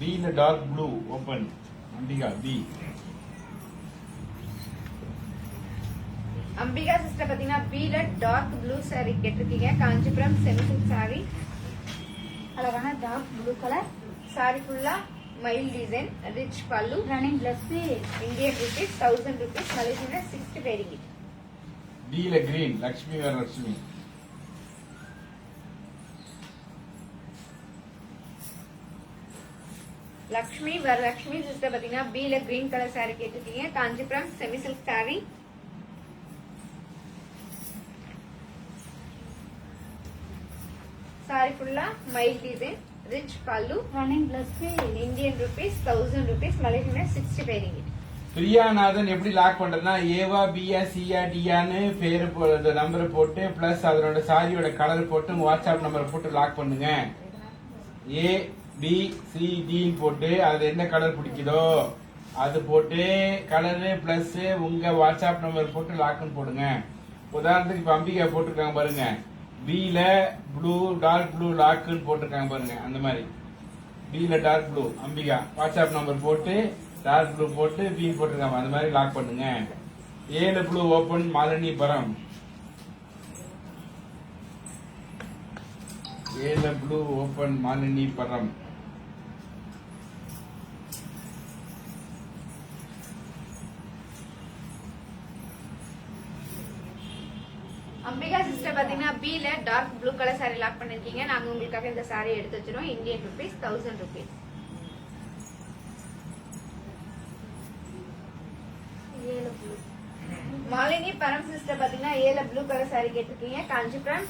B ல dark blue open Ambika B. Ambika sister பாத்தீங்கன்னா B ல டார்க் ப்ளூ saree கேட்டிருக்கீங்க. Kanchipuram semi silk saree. அழகான டார்க் ப்ளூ கலர். saree ஃபுல்லா மைல் design, rich pallu, running plus piece. Indian rupees 1000 rupees, மலேசியன்ல 65 ringgit. D ல கிரீன் லக்ஷ்மி வரலட்சுமி. லக்ஷ்மி வரலட்சுமி சிஸ்டர் பாத்தீங்கன்னா B ல கிரீன் கலர் saree கேட்டிருக்கீங்க. Kanchipuram semi silk saree. saree ஃபுல்லா மைல் design, rich pallu, running plus piece. Indian rupees 1000 rupees, மலேசியன்ல 65 ringgit. பிரியாநாதன் எப்படி லாக் பண்றதுன்னா ஏவா பியா சியா டியான்னு பேரு நம்பரை போட்டு பிளஸ் அதனோட சாரியோட கலர் போட்டு உங்க வாட்ஸ்அப் நம்பரை போட்டு லாக் பண்ணுங்க. ஏ பி சி டின்னு போட்டு அதுல என்ன கலர் பிடிக்குதோ அது போட்டு கலரு பிளஸ் உங்க வாட்ஸ்அப் நம்பர் போட்டு லாக்னு போடுங்க. உதாரணத்துக்கு இப்ப அம்பிகா போட்டிருக்காங்க பாருங்க, B ல ப்ளூ டார்க் ப்ளூ லாக்னு போட்டிருக்காங்க பாருங்க. அந்த மாதிரி B ல dark blue Ambika WhatsApp number போட்டு டார்க் ப்ளூ போட்டு B போட்டிருக்காங்க. அந்த மாதிரி லாக் பண்ணுங்க. A ல ப்ளூ ஓபன் மாலினி பரம். A ல blue open Malini Param. Ambika sister பாத்தீங்கன்னா B ல dark blue colour saree lock பண்ணிருக்கீங்க. நாங்க உங்களுக்காக இந்த saree எடுத்து வச்சிரோம். Indian rupees 1000 rupees. ஏழு ப்ளூ. மாலினி பரம் சிஸ்டர் பாத்தீங்கன்னா A ல ப்ளூ கலர் saree கேட்டிருக்கீங்க. Kanchipuram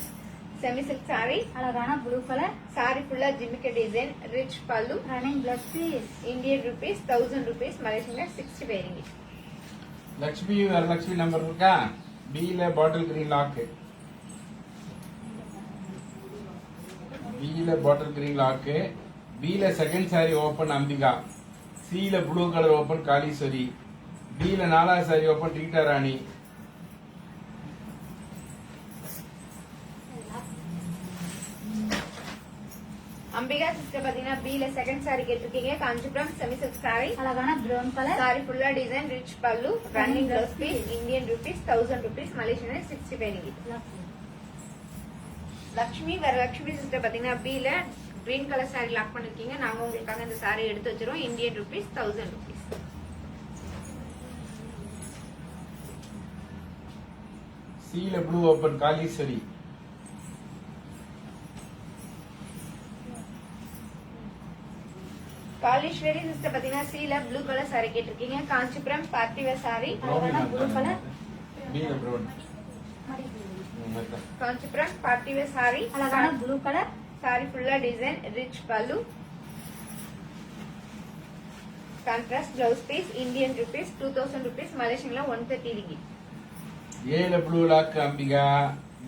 semi silk saree. அழகான ப்ளூ கலர். saree ஃபுல்லா ஜிமிக்க design, rich pallu, running plus piece. Indian rupees 1000 rupees, மலேசியன்ல 65 ringgit. லட்சுமி வரலட்சுமி நம்பர் இருக்கா? B ல பாட்டில் கிரீன் லாக். B ல பாட்டில் கிரீன் லாக். B ல second saree open Ambika. C ல blue colour open Kaliswari. B ல நாலாவது சாரி ஓபன் ரீட்டா ராணி. அம்பிகா சிஸ்டர் பாத்தீங்கன்னா B ல செகண்ட் saree கேட்டிருக்கீங்க. Kanchipuram semi silk saree. அழகான ப்ரௌன் கலர். saree ஃபுல்லா design, rich pallu, running blouse piece, Indian rupees 1000 rupees, மலேசியன்ல 65 ringgit. லக்ஷ்மி வரலட்சுமி சிஸ்டர் பாத்தீங்கன்னா B ல கிரீன் கலர் saree லாக் பண்ணிருக்கீங்க. நாங்க உங்களுக்காக இந்த saree எடுத்து வச்சிரோம். Indian rupees 1000 rupees. C ல blue open Kaleeswari. Kaleeswari sister பாத்தீங்கன்னா C ல ப்ளூ கலர் saree கேட்டிருக்கீங்க. Kanchipuram party wear saree. அழகான ப்ளூ கலர். B ல brown. Kanchipuram party wear saree. அழகான ப்ளூ கலர். saree ஃபுல்லா design, rich pallu, contrast blouse piece, Indian rupees 2000 rupees, மலேசியன்ல 130 ringgit. A ல ப்ளூ லாக் அம்பிகா.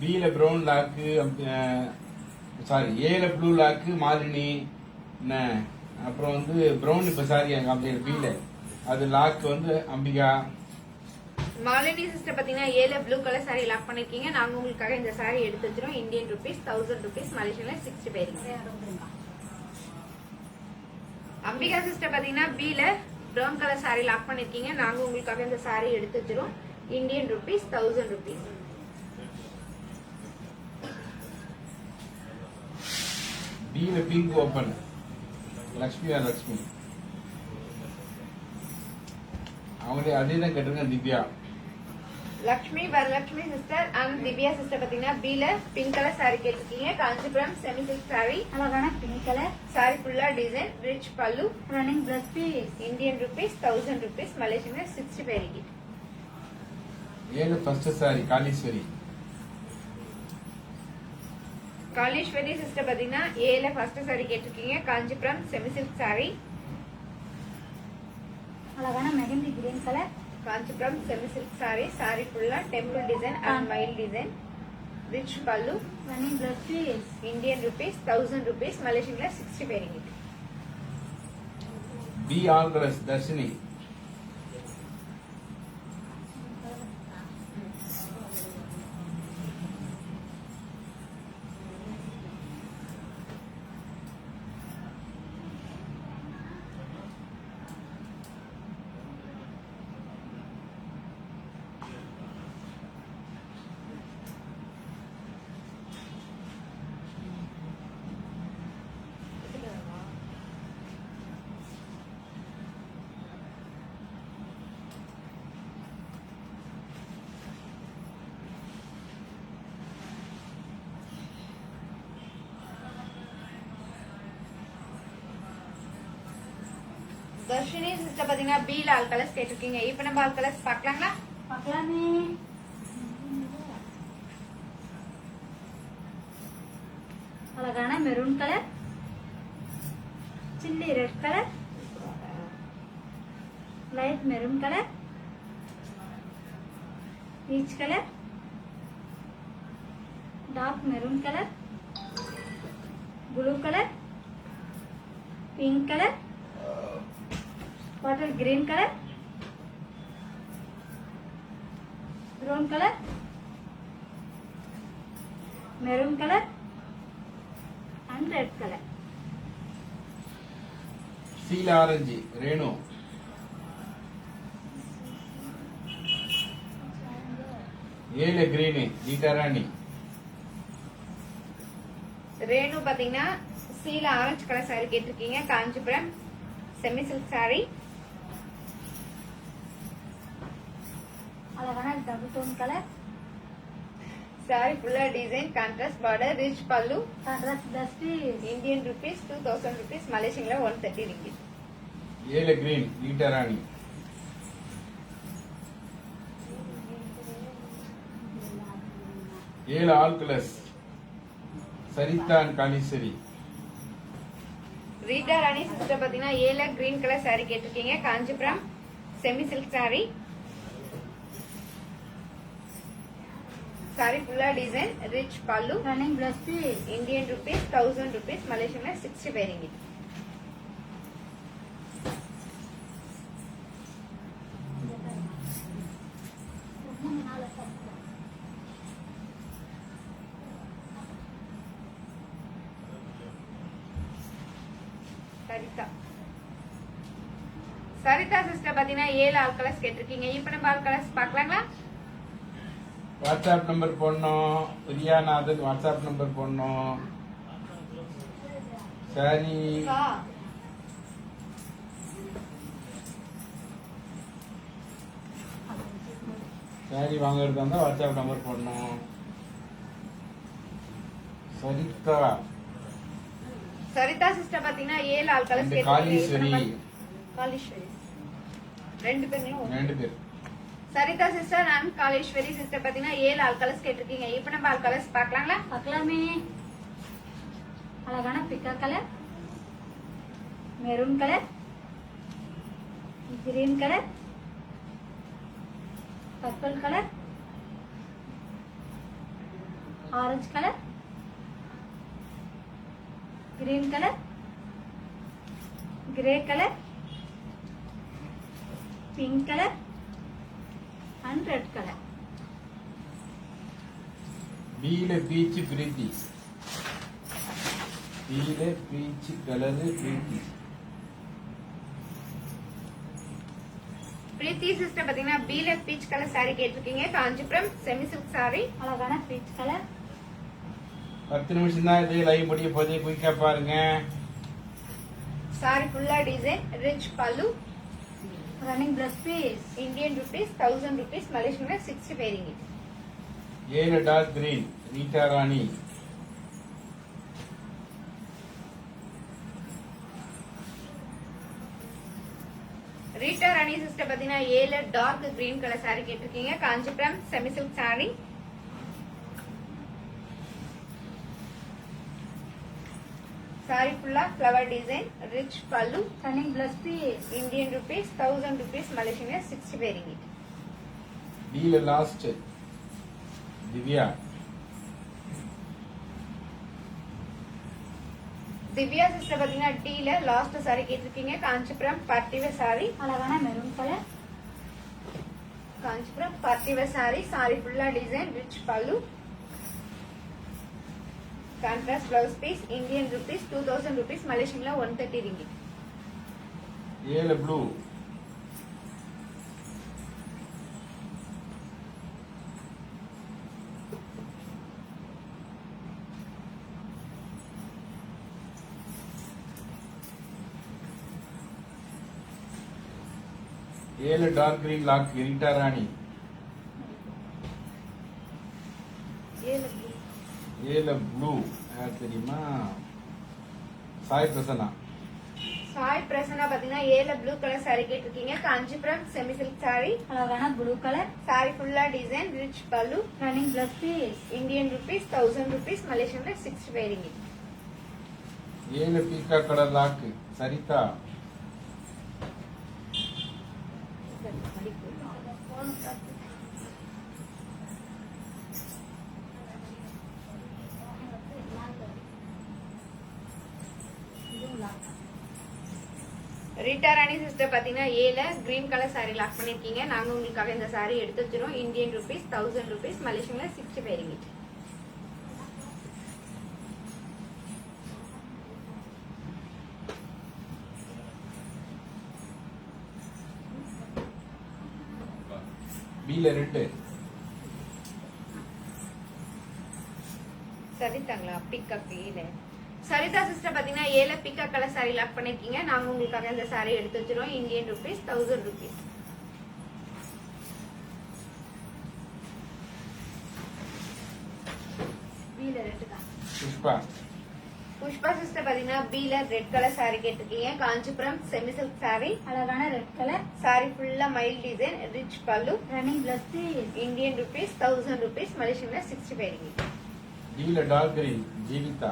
B ல ப்ரௌன் லாக் சாரி A ல blue lock Malini. என்ன அப்புறம் வந்து ப்ரௌன் இப்ப சாரி காமிச்சிரு B ல அது லாக் வந்து அம்பிகா. மாலினி சிஸ்டர் பாத்தீங்கன்னா A ல ப்ளூ கலர் saree லாக் பண்ணிருக்கீங்க. நாங்க உங்களுக்காக இந்த saree எடுத்து வச்சிரோம். இந்தியன் ருபீஸ் 1000 ருபீஸ், மலேசியன்ல 65 ringgit. அம்பிகா சிஸ்டர் பாத்தீங்கன்னா B ல ப்ரௌன் கலர் saree லாக் பண்ணிருக்கீங்க. நாங்க உங்களுக்காக இந்த saree எடுத்து வச்சிரோம். Indian rupees 1000 rupees. B ல பிங்க் ஓபன் லட்சுமி லட்சுமி. அவங்களே அதே தான் கேட்டிருங்க Divya. Lakshmi Varalakshmi sister and Divya sister பாத்தீங்கன்னா பீல பிங்க் கலர் சாரி கேட்டிருக்கீங்க. Kanchipuram semi silk sorry. அழகான பிங்க் கலர். சாரி ஃபுல்லா design, rich pallu, running plus piece. Indian rupees 1000 rupees, Malaysian 65 ringgit. 7 first sari Kaleeswari. Kaleeswari sister பாத்தீங்கன்னா ஏல ஃபர்ஸ்ட் சாரி கேட்டிருக்கீங்க. Kanchipuram semi silk sorry. அழகான mehndi green colour. Kanchipuram semi silk sorry. Sorry ஃபுல்லா temple design and மயில் design, rich pallu, running plus piece. Indian rupees 1000 rupees, மலேசியன்ல 65 ringgit. B all colours Dharshini. Dharshini sister பாத்தீங்கன்னா பீல all colours கேட்டிருக்கீங்க. இப்ப நம்ம ஆல் கலர்ஸ் பாக்கலாங்களா? பார்க்கலாமே. அழகான maroon colour, chilli red colour, light maroon colour, peach colour, dark maroon colour, blue colour, pink colour, bottle green color, brown color, maroon color and red color. சீல orange Renu. ஏல green Geetha ராணி. ரேணு பாத்தீங்கன்னா சீல orange colour sorry கேட்டிருக்கீங்க. Kanchipuram semi silk sorry. அழகான double tone colour. Sorry ஃபுல்லா design, contrast border, rich pallu, contrast plus piece. Indian rupees 2000 rupees, மலேசியன்ல 130 ringgit. ஏல green Geetha Rani. ஏல ஆல் கலர்ஸ் சரிதான் காளீஸ்வரி. ரீட்டா ராணி சிஸ்டர் பாத்தீங்கன்னா ஏல கிரீன் கலர் சாரி கேட்டிருக்கீங்க. Kanchipuram semi silk sorry. Sorry ஃபுல்லா design, rich pallu, running plus piece. Indian rupees 1000 rupees, மலேசியன்ல 65 ringgit. Saritha Saritha sister பாத்தீங்கன்னா ஏழு ஆல் கலர்ஸ் கேட்டிருக்கீங்க. இப்ப நம்ம ஆல் கலர்ஸ் பாக்கலாங்களா? வாட்ஸ்அப் நம்பர் போடணும். பிரியாநாதன் வாட்ஸ்அப் நம்பர் போடணும். சரி சாரி வாங்குறதா இருந்தா வாட்ஸ்அப் நம்பர் போடணும். சரிதா சரிதா சிஸ்டர் பாத்தீங்கன்னா ஏழு ஆல் கலர்ஸ் இந்த காளீஸ்வரி காளீஸ்வரி ரெண்டு பேரும் ரெண்டு பேர். சரிதா சிஸ்டர் அண்ட் காளீஸ்வரி சிஸ்டர் பாத்தீங்கன்னா ஏழு ஆல் கலர்ஸ் கேட்டிருக்கீங்க. இப்ப நம்ம ஆல் கலர்ஸ் பாக்கலாங்களா? பார்க்கலாமே. அழகான பிக்கா colour, maroon colour, green colour, purple colour, orange colour, green colour, grey colour, pink colour and red color. பீல பீச் பிரீத்தி. பீல peach colour Preethi. Preethi sister பாத்தீங்கன்னா பீல பீச் கலர் சாரி கேட்டிருக்கீங்க. Kanchipuram semi silk sorry. அழகான பீச் கலர். 10 நிமிஷம் தான் இது லைவ் முடிய போதே குயிக்கா பாருங்க. சாரி ஃபுல்லா design, rich pallu, running plus piece Indian rupees 1000 rupees, Malaysian 65 ringgit. ஏல dark green Rita Rani. Rita Rani sister பாத்தீங்கன்னா ஏல டார்க் கிரீன் கலர் saree கேட்டிருக்கீங்க. Kanchipuram semi silk saree. saree ஃபுல்லா flower design, rich pallu. Running plus piece Indian rupees 1000 rupees, Malaysian 65 ringgit. டீல last Divya. Divya sister பாத்தீங்கன்னா டீல last saree கேட்டிருக்கீங்க. Kanchipuram party wear saree. அழகான maroon colour Kanchipuram party wear saree. saree ஃபுல்லா design, rich pallu. Contrast blouse piece. Indian rupees 2000 rupees, Malaysian 130 ringgit. ஏல blue. ஏல dark green lock Rita Rani. ஏல blue யார் தெரியுமா? சாய் பிரசன்னா. சாய் பிரசன்னா பாத்தீங்கன்னா ஏல ப்ளூ கலர் saree கேட்டிருக்கீங்க. Kanchipuram semi silk saree. அழகான ப்ளூ கலர் saree ஃபுல்லா design, rich pallu. Running plus piece Indian rupees 1000 rupees, Malaysian 65 ringgit. ஏல peacock colour lock Saritha. Rita Rani sister பாத்தீங்கன்னா ஏல கிரீன் கலர் saree லாக் பண்ணிருக்கீங்க. நாங்க உங்களுக்காக இந்த saree எடுத்து வச்சிரோம். Indian rupees 1000 rupees, Malaysian 65 ringgit. பீல ரெட்டு. சரிதாங்களா? பிக்கா கீழே சரிதா சிஸ்டர் பாத்தீங்கன்னா ஏல பிக்கா கலர் saree லாக் பண்ணிருக்கீங்க. நாங்க உங்களுக்காக இந்த saree எடுத்து வச்சிரோம். Indian rupees 1000 rupees. பீல ரெட் தான். புஷ்பா. புஷ்பா சிஸ்டர் பாத்தீங்கன்னா பீல ரெட் கலர் saree கேட்டிருக்கீங்க. Kanchipuram semi silk saree. அழகான ரெட் கலர் saree ஃபுல்லா மைல் design, rich pallu. Running plus piece Indian rupees 1000 rupees, Malaysian 65 ringgit. டீல டார்க் கிரீன் ஜீவிதா.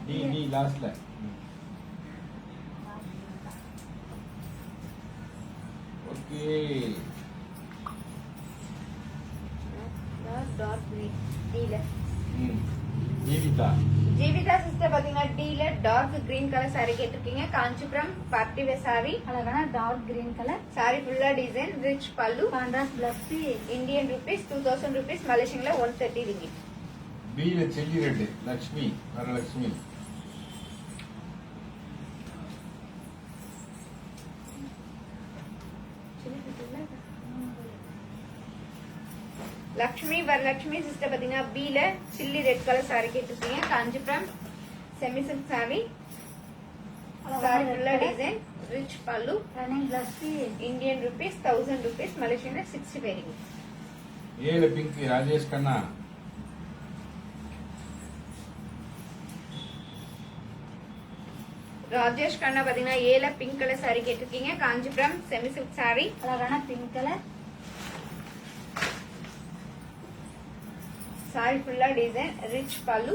டி லாஸ்ட்ல. ஓகே. டார்க் கிரீன் டீல. ஜீவிதா. ஜீவிதா சிஸ்டர் பாத்தீங்கன்னா டீல டார்க் கிரீன் கலர் saree கேட்டிருக்கீங்க. Kanchipuram party wear saree. அழகான டார்க் கிரீன் கலர் saree ஃபுல்லா design, rich pallu. Contrast plus piece Indian rupees 2000 rupees, Malaysian 130 ringgit. பீல chilli red Lakshmi Varalakshmi. Lakshmi Varalakshmi sister பாத்தீங்கன்னா பீல சில்லி ரெட் கலர் saree கேட்டிருக்கீங்க. Kanchipuram semi silk saree. saree ஃபுல்லா design, rich pallu. Running plus piece Indian rupees 1000 rupees, Malaysian 65 ringgit. ஏல pink Rajesh Kanna. Rajesh Kanna பாத்தீங்கன்னா ஏல pink colour saree கேட்டிருக்கீங்க. Kanchipuram semi silk saree. அழகான பிங்க் கலர் saree ஃபுல்லா design, rich pallu.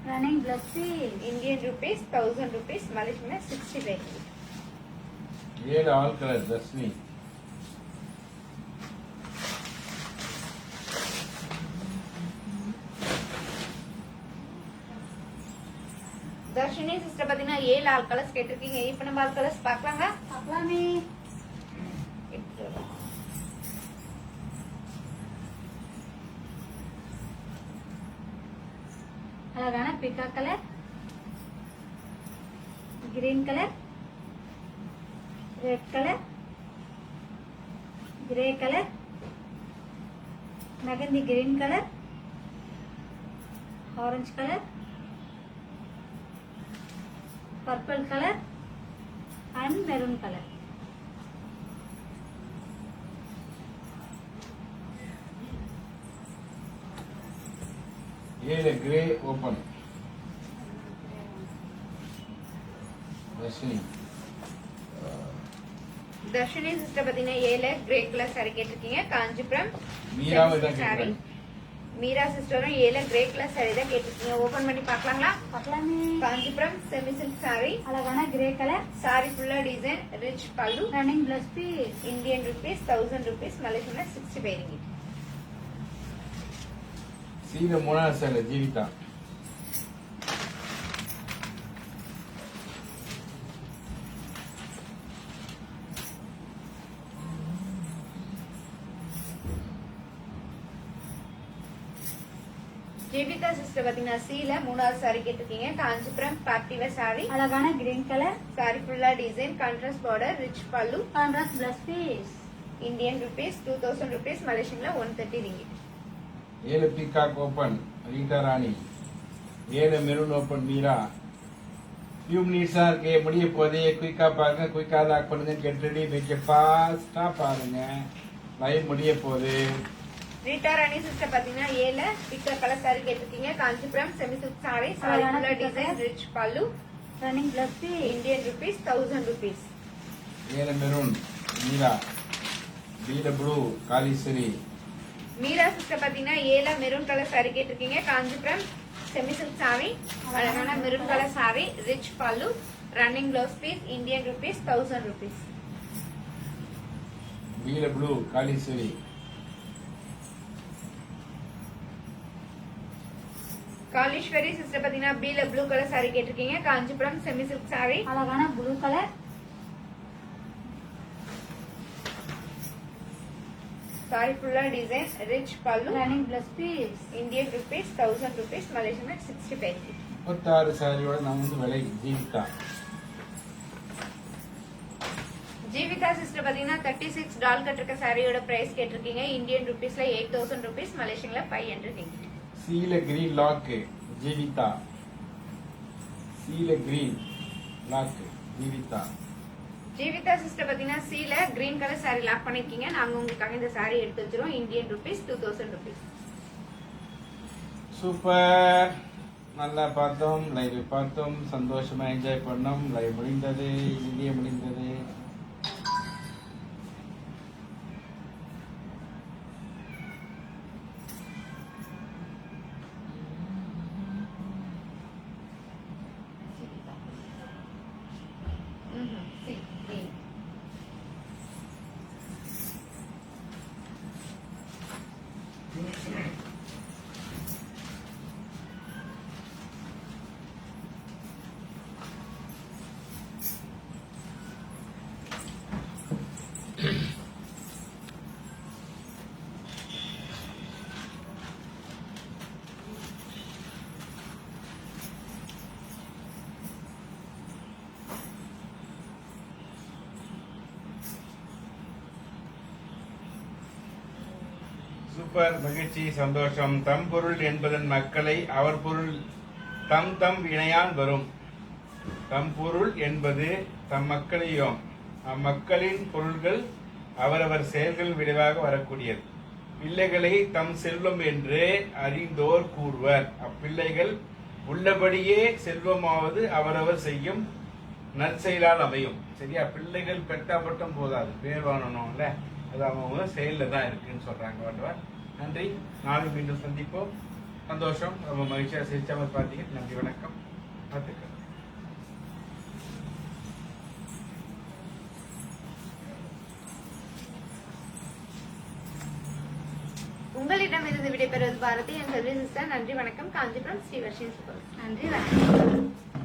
Running plus piece Indian rupees 1000 rupees, Malaysian 65 ringgit. ஏல ஆல் colour Dharshini. Dharshini sister பாத்தீங்கன்னா ஏழு ஆல் கலர்ஸ் கேட்டிருக்கீங்க. இப்ப நம்ம ஆல் கலர்ஸ் பாக்கலாங்க. பார்க்கலாமே. அழகான பிக்கா colour, green colour, red colour, grey colour, mehndi green colour, orange colour, purple colour and maroon colour. ஏல grey open. Dharshini Dharshini sister பாத்தீங்கன்னா ஏல கிரே கலர் சாரி கேட்டிருக்கீங்க. காஞ்சிபுரம் மீராவை தான் சாரி. கேட்கிறேன். மீரா சிஸ்டரும் ஏல கிரே கலர் சாரி தான் கேட்டிருக்கீங்க. ஓபன் பண்ணி பார்க்கலாங்களா? பார்க்கலாமே. Kanchipuram semi silk sorry. அழகான கிரே கலர். சாரி ஃபுல்லா design, rich pallu, running plus piece. Indian rupees 1000 rupees, மலேசியன்ல 65 ringgit. சீல மூணாவது சேலை ஜீவிதா. ஜீவிதா சிஸ்டர் பாத்தீங்கன்னா சீல மூணாவது சாரி கேட்டிருக்கீங்க. காஞ்சிபுரம் பார்ட்டிவேர் சாரி. அழகான கிரீன் கலர். சாரி ஃபுல்லா design, contrast border, rich pallu, contrast plus piece. Indian rupees 2000 rupees, மலேசியன்ல 130 ringgit. ஏல பீகாக் ஓபன் ரீட்டா ராணி. ஏல மெரூன் ஓபன் மீரா. ஃபியூ மினிட்ஸா இருக்கு, முடிய போதே. குயிக்கா பாருங்க, குயிக்கா லாக் பண்ணுங்க. கெட் ரெடி, மேக் ஃபாஸ்டா பாருங்க. லைவ் முடிய போகுது. ரீட்டா ராணி சிஸ்டர் பாத்தீங்கன்னா ஏல பிக்கர் கலர் சாரி கேட்டிருக்கீங்க. Kanchipuram semi silk sorry. Sorry ஃபுல்லா design, rich pallu, running plus piece. Indian rupees 1000 rupees. ஏல மெரூன் மீரா. பீல ப்ளூ காளீஸ்வரி. மீரா சிஸ்டர் பாத்தீங்கன்னா ஏல மெரூன் கலர் சாரி கேட்டிருக்கீங்க. Kanchipuram semi silk sorry. அழகான maroon colour sari, rich pallu, running blouse piece, Indian rupees 1000 rupees. பீல blue Kaleeswari. Kaleeswari sister பாத்தீங்கன்னா பீல ப்ளூ கலர் சாரி கேட்டிருக்கீங்க. Kanchipuram semi silk sorry. அழகான ப்ளூ கலர். சாரி ஃபுல்லா design, rich pallu, running plus piece. Indian rupees 1000 rupees, மலேசியன்ல 65 ringgit. 36 சாரியோட நான் வந்து விலை ஜீவிதா. ஜீவிதா சிஸ்டர் பாத்தீங்கன்னா 36 டால் கட்டிருக்க சாரியோட பிரைஸ் கேட்டிருக்கீங்க. இந்தியன் ருபீஸ்ல 8000 rupees, மலேசியன்ல 500 ringgit. சீல கிரீன் லாக் ஜீவிதா. சீல green lock Jeevitha. Jeevitha sister பாத்தீங்கன்னா சீல கிரீன் கலர் சாரி லாக் பண்ணிருக்கீங்க. நாங்க உங்களுக்காக இந்த சாரி எடுத்து வச்சிரோம். Indian rupees 2000 rupees. சூப்பர். நல்லா பார்த்தோம், லைவ் பார்த்தோம், சந்தோஷமா என்ஜாய் பண்ணோம். லைவ் முடிந்தது, இந்திய முடிந்தது. சூப்பர், மகிழ்ச்சி, சந்தோஷம். தம் பொருள் என்பதன் மக்களை அவர் பொருள் தம் தம் வினையான் வரும். தம் பொருள் என்பது தம் மக்களையும் அம்மக்களின் பொருள்கள் அவரவர் செயல்கள் விளைவாக வரக்கூடியது. பிள்ளைகளை தம் செல்வம் என்று அறிந்தோர் கூறுவர். அப்பிள்ளைகள் உள்ளபடியே செல்வமாவது அவரவர் செய்யும் நற்செயலால் அமையும். சரியா? பிள்ளைகள் பெற்றா மட்டும் போதாது, பேர் வாங்கணும்ல, அது அவங்க செயல்ல தான் இருக்குன்னு சொல்றாங்க. வள்ளுவர். நன்றி. நாளை மீண்டும் சந்திப்போம். சந்தோஷம். ரொம்ப மகிழ்ச்சியா சிரிச்சாமல் பார்த்தீங்க. நன்றி, வணக்கம். வாழ்த்துக்கள். உங்களிடமிருந்து விடைபெறுவது பாரதி. என் சர்வீஸ் சிஸ்டர். நன்றி, வணக்கம். காஞ்சிபுரம் ஸ்ரீவர்ஷினி சூப்பர். நன்றி வணக்கம்.